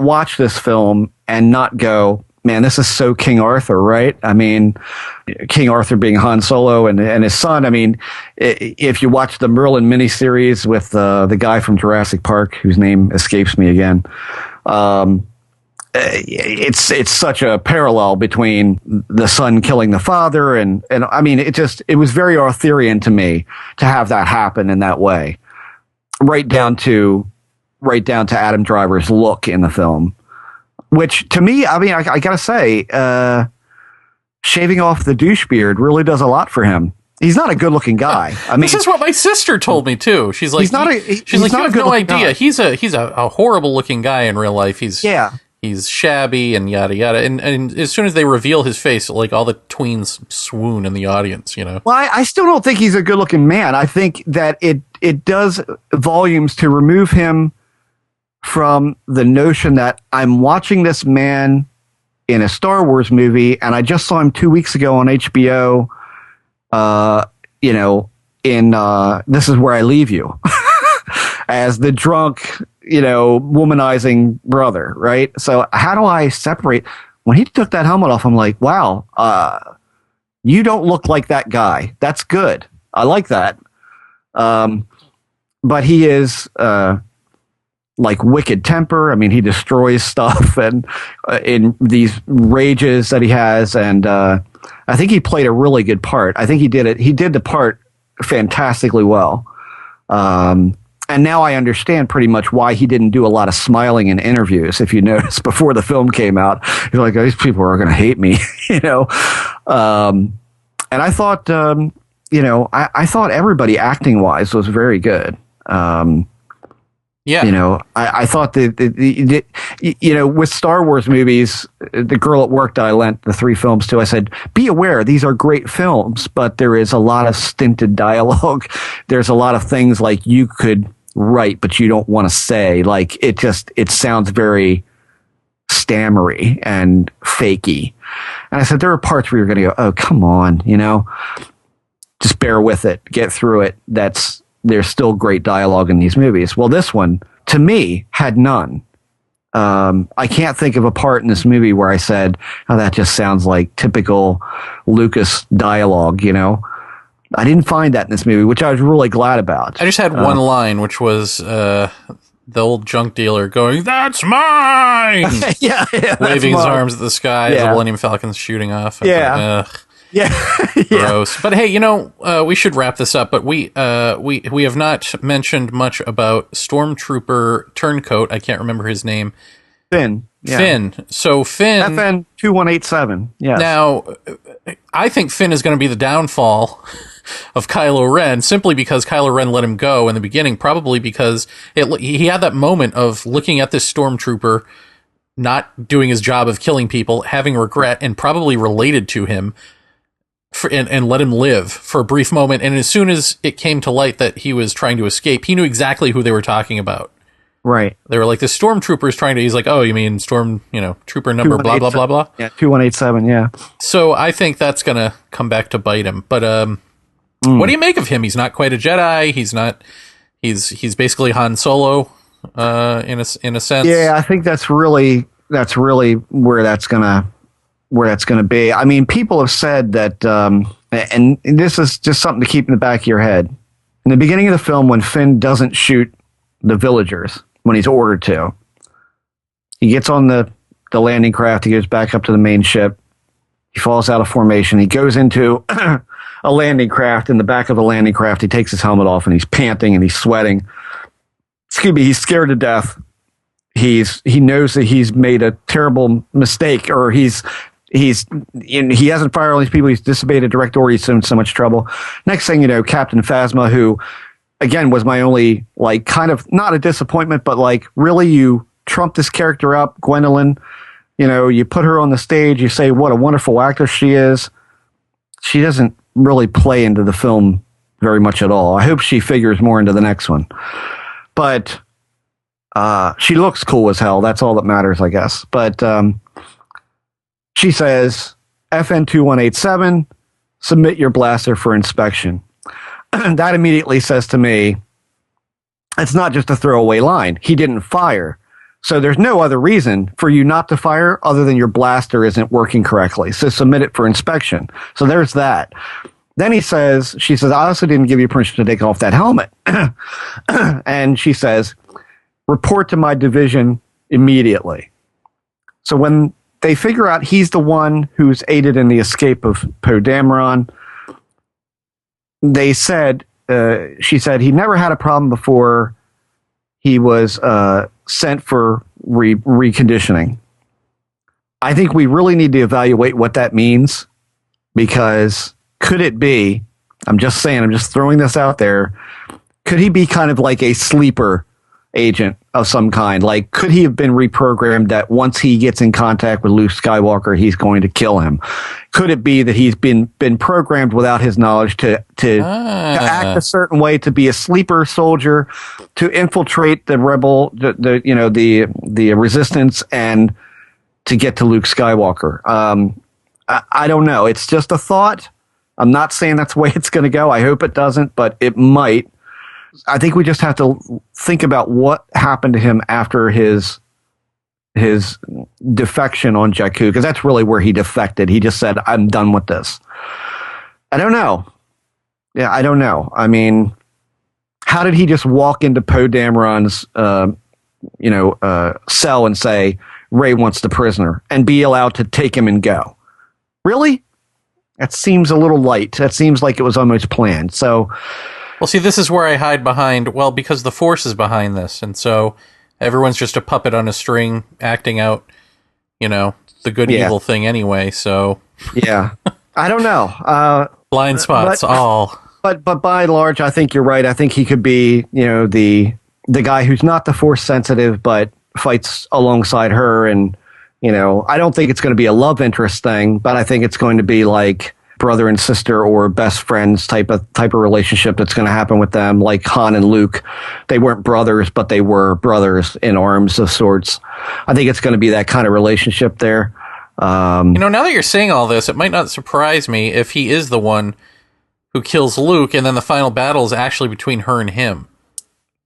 watch this film and not go, man, this is so King Arthur, right? I mean, King Arthur being Han Solo and his son. I mean, if you watch the Merlin miniseries with the guy from Jurassic Park, whose name escapes me again, it's such a parallel between the son killing the father, and I mean, it was very Arthurian to me to have that happen in that way, right down to Adam Driver's look in the film. Which, to me, I mean, I got to say, shaving off the douche beard really does a lot for him. He's not a good-looking guy. I mean, this is what my sister told me too. She's like, you have no idea. Guy. He's a horrible-looking guy in real life. He's shabby and yada yada. And as soon as they reveal his face, like all the tweens swoon in the audience. Well, I still don't think he's a good-looking man. I think that it does volumes to remove him from the notion that I'm watching this man in a Star Wars movie, and I just saw him 2 weeks ago on HBO, in This Is Where I Leave You, as the drunk, womanizing brother, right? So how do I separate? When he took that helmet off, I'm like, wow, you don't look like that guy. That's good. I like that. But he is... like wicked temper. I mean, he destroys stuff and in these rages that he has. And I think he played a really good part. I think he did it. He did the part fantastically well. And now I understand pretty much why he didn't do a lot of smiling in interviews. If you notice, before the film came out, he's like, "These people are going to hate me," you know. And I thought, I thought everybody acting wise was very good. Yeah. You know, I thought that, with Star Wars movies, the girl at work that I lent the 3 films to, I said, be aware, these are great films, but there is a lot of stinted dialogue. There's a lot of things like you could write, but you don't want to say. Like, it sounds very stammery and fakey. And I said, there are parts where you're going to go, oh, come on, just bear with it, get through it. There's still great dialogue in these movies. Well, this one, to me, had none. I can't think of a part in this movie where I said, oh, that just sounds like typical Lucas dialogue, I didn't find that in this movie, which I was really glad about. I just had one line, which was the old junk dealer going, "That's mine!" yeah, waving his arms at the sky as the Millennium Falcon's shooting off. Yeah. Yeah. Gross. But hey, we should wrap this up. But we have not mentioned much about Stormtrooper Turncoat. I can't remember his name. Finn. Yeah. Finn. So Finn. FN 2187. Yes. Now, I think Finn is going to be the downfall of Kylo Ren, simply because Kylo Ren let him go in the beginning, probably because he had that moment of looking at this Stormtrooper not doing his job of killing people, having regret, and probably related to him. And let him live for a brief moment. And as soon as it came to light that he was trying to escape, he knew exactly who they were talking about. Right. They were like, the stormtrooper is trying to, he's like, oh, you mean trooper number blah, blah, blah, blah. Yeah, 2187, yeah. So I think that's going to come back to bite him. But what do you make of him? He's not quite a Jedi. He's basically Han Solo in a sense. Yeah, I think that's really where that's going to be. I mean, people have said that, and this is just something to keep in the back of your head. In the beginning of the film, when Finn doesn't shoot the villagers when he's ordered to, he gets on the landing craft, he goes back up to the main ship, he falls out of formation, he goes into a landing craft. In the back of the landing craft, he takes his helmet off and he's panting and he's sweating. Excuse me, he's scared to death. He knows that he's made a terrible mistake, or he hasn't fired all these people. He's disobeyed a direct order. He's in so much trouble. Next thing you know, Captain Phasma, who again was my only kind of not a disappointment, but really you trumped this character up, Gwendolyn. You put her on the stage. You say what a wonderful actress she is. She doesn't really play into the film very much at all. I hope she figures more into the next one, but she looks cool as hell. That's all that matters, I guess. But she says, FN 2187, submit your blaster for inspection. That immediately says to me, it's not just a throwaway line. He didn't fire. So there's no other reason for you not to fire other than your blaster isn't working correctly. So submit it for inspection. So there's that. Then she says, I also didn't give you permission to take off that helmet. And she says, report to my division immediately. So when they figure out he's the one who's aided in the escape of Poe Dameron, she said he never had a problem before he was sent for reconditioning. I think we really need to evaluate what that means, because could it be, I'm just throwing this out there, could he be kind of like a sleeper agent of some kind? Could he have been reprogrammed that once he gets in contact with Luke Skywalker, he's going to kill him? Could it be that he's been programmed without his knowledge to act a certain way, to be a sleeper soldier, to infiltrate the rebel, the resistance, and to get to Luke Skywalker? I don't know. It's just a thought. I'm not saying that's the way it's going to go. I hope it doesn't, but it might. I think we just have to think about what happened to him after his defection on Jakku, because that's really where he defected. He just said, I'm done with this. I don't know. Yeah, I don't know. I mean, how did he just walk into Poe Dameron's cell and say, Rey wants the prisoner, and be allowed to take him and go. Really? That seems a little light. That seems like it was almost planned. So, well, see, this is where I hide behind, well, because the Force is behind this, and so everyone's just a puppet on a string acting out, the good evil thing anyway, so... Yeah. I don't know. Blind spots, all. But by and large, I think you're right. I think he could be, the guy who's not the Force sensitive, but fights alongside her. And, I don't think it's going to be a love interest thing, but I think it's going to be like brother and sister or best friends type of relationship that's going to happen with them. Like Han and Luke, they weren't brothers, but they were brothers in arms of sorts. I think it's going to be that kind of relationship there. Now that you're saying all this, it might not surprise me if he is the one who kills Luke, and then the final battle is actually between her and him.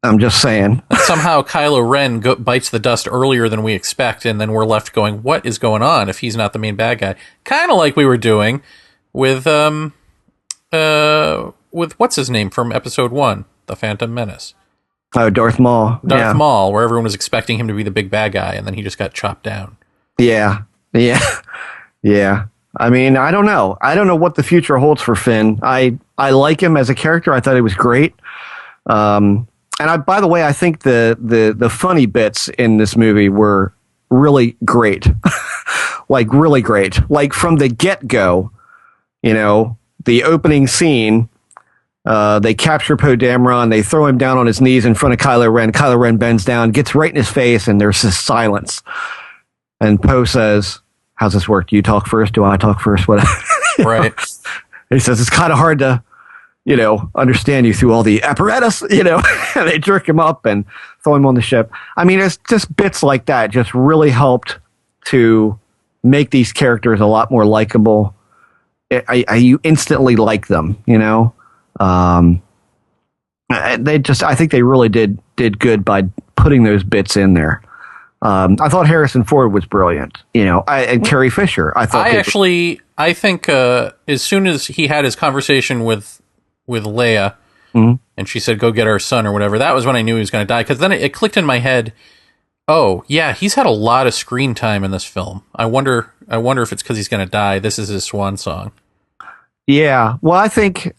I'm just saying. Somehow Kylo Ren bites the dust earlier than we expect, and then we're left going, what is going on if he's not the main bad guy? Kind of like we were doing with what's his name from Episode 1, The Phantom Menace. Oh, Darth Maul. Darth Maul, where everyone was expecting him to be the big bad guy, and then he just got chopped down. Yeah. Yeah. I mean, I don't know. I don't know what the future holds for Finn. I like him as a character. I thought he was great. And by the way, I think the funny bits in this movie were really great. Like really great. Like from the get-go, the opening scene, they capture Poe Dameron, they throw him down on his knees in front of Kylo Ren. Kylo Ren bends down, gets right in his face, and there's this silence. And Poe says, how's this work? Do you talk first? Do I talk first? What? Right. He says, it's kind of hard to, understand you through all the apparatus, and they jerk him up and throw him on the ship. I mean, it's just bits like that just really helped to make these characters a lot more likable. You instantly like them, I think they really did good by putting those bits in there. I thought Harrison Ford was brilliant, and Carrie Fisher. I think as soon as he had his conversation with Leia, mm-hmm. and she said, "Go get our son" or whatever, that was when I knew he was going to die. Because then it clicked in my head. Oh yeah, he's had a lot of screen time in this film. I wonder if it's because he's going to die. This is his swan song. Yeah. Well, I think.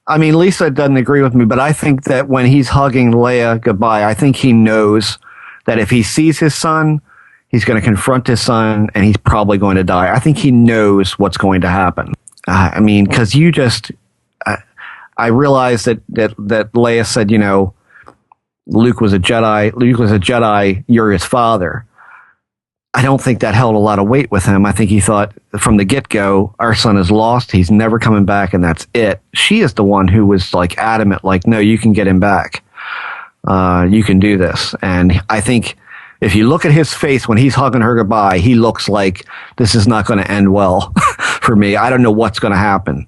Lisa doesn't agree with me, but I think that when he's hugging Leia goodbye, I think he knows that if he sees his son, he's going to confront his son, and he's probably going to die. I think he knows what's going to happen. Because I realized that Leia said, Luke was a Jedi. Luke was a Jedi. You're his father. I don't think that held a lot of weight with him. I think he thought from the get-go, our son is lost. He's never coming back, and that's it. She is the one who was like adamant, like, no, you can get him back. You can do this. And I think if you look at his face when he's hugging her goodbye, he looks like this is not going to end well for me. I don't know what's going to happen.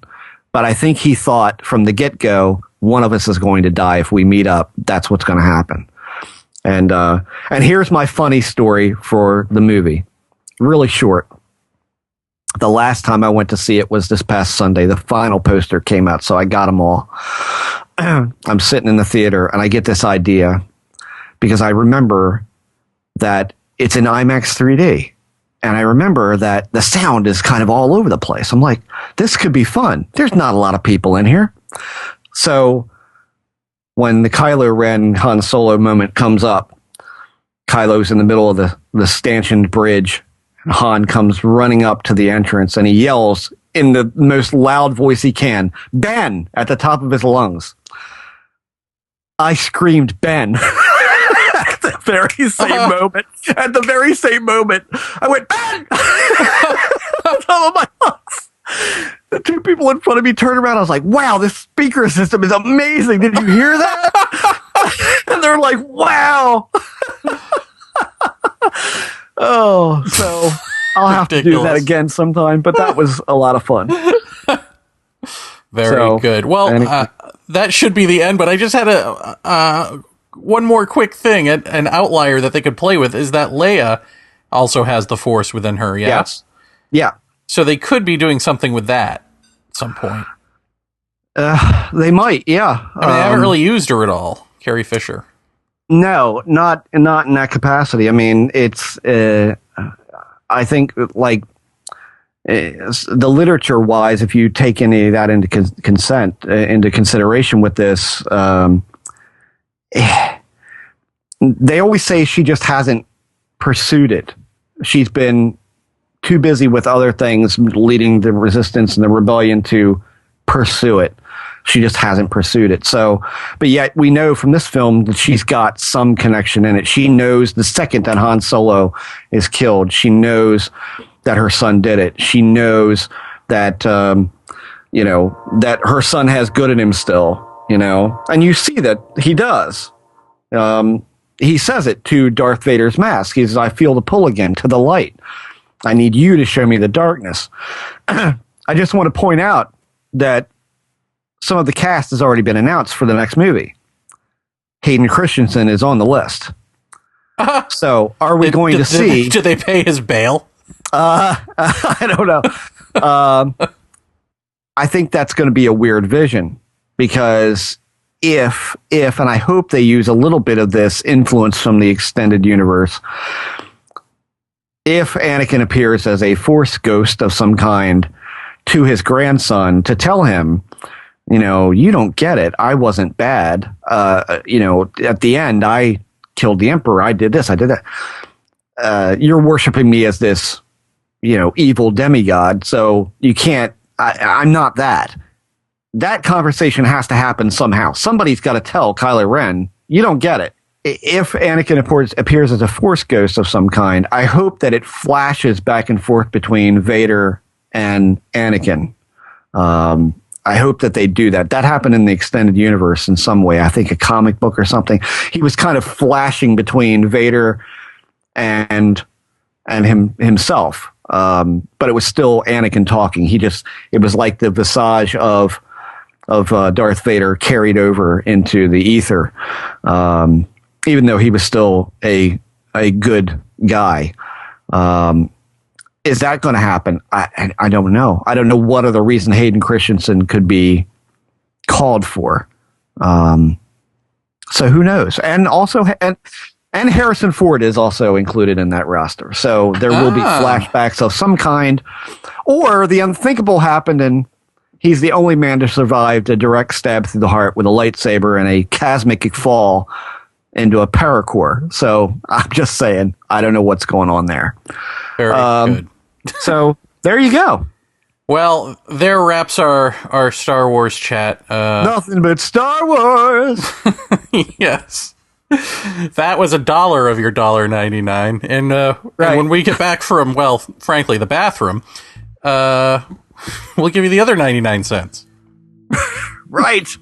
But I think he thought from the get-go, one of us is going to die if we meet up. That's what's going to happen. And here's my funny story for the movie. Really short. The last time I went to see it was this past Sunday. The final poster came out, so I got them all. I'm sitting in the theater, and I get this idea because I remember that it's in IMAX 3D. And I remember that the sound is kind of all over the place. I'm like, this could be fun. There's not a lot of people in here. So when the Kylo Ren Han Solo moment comes up, Kylo's in the middle of the stanchioned bridge. And Han comes running up to the entrance, and he yells in the most loud voice he can, "Ben!" at the top of his lungs. I screamed, "Ben!" at the very same moment. At the very same moment, I went, "Ben!" on top of my lungs. The two people in front of me turned around. I was like, wow, this speaker system is amazing. Did you hear that? And they're like, wow. Oh, so I'll have to do that again sometime, but that was a lot of fun. Very good. Well, that should be the end, but I just had one more quick thing, an outlier that they could play with is that Leia also has the Force within her, yes? Yeah. So they could be doing something with that at some point. They might, yeah. I mean, they haven't really used her at all, Carrie Fisher. No, not in that capacity. I mean, it's I think like the literature wise, if you take any of that into into consideration with this, they always say she just hasn't pursued it. She's been too busy with other things, leading the resistance and the rebellion, to pursue it. She just hasn't pursued it. So, but yet we know from this film that she's got some connection in it. She knows the second that Han Solo is killed, she knows that her son did it. She knows that, that her son has good in him still, and you see that he does. He says it to Darth Vader's mask. He says, "I feel the pull again to the light. I need you to show me the darkness." I just want to point out that some of the cast has already been announced for the next movie. Hayden Christensen is on the list. So are we going to see... Did they pay his bail? I don't know. I think that's going to be a weird vision, because if, and I hope they use a little bit of this influence from the extended universe, if Anakin appears as a Force ghost of some kind to his grandson to tell him, you don't get it. I wasn't bad. At the end, I killed the Emperor. I did this. I did that. You're worshiping me as this, evil demigod. So you can't, I'm not that. That conversation has to happen somehow. Somebody's got to tell Kylo Ren, you don't get it. If Anakin appears as a Force ghost of some kind, I hope that it flashes back and forth between Vader and Anakin. I hope that they do that. That happened in the extended universe in some way. I think a comic book or something. He was kind of flashing between Vader and himself. But it was still Anakin talking. It was like the visage of Darth Vader carried over into the ether. Even though he was still a good guy. Is that going to happen? I don't know. I don't know what other reason Hayden Christensen could be called for. So who knows? And also, and Harrison Ford is also included in that roster. So there will be flashbacks of some kind, or the unthinkable happened and he's the only man to survive a direct stab through the heart with a lightsaber and a cosmic fall into a paracord. So I'm just saying, I don't know what's going on there. Very good. So there you go. Well, there wraps our Star Wars chat. Nothing but Star Wars. Yes. That was $1 of your $1.99. And, right. And when we get back from, well, frankly, the bathroom, we'll give you the other 99 cents. Right.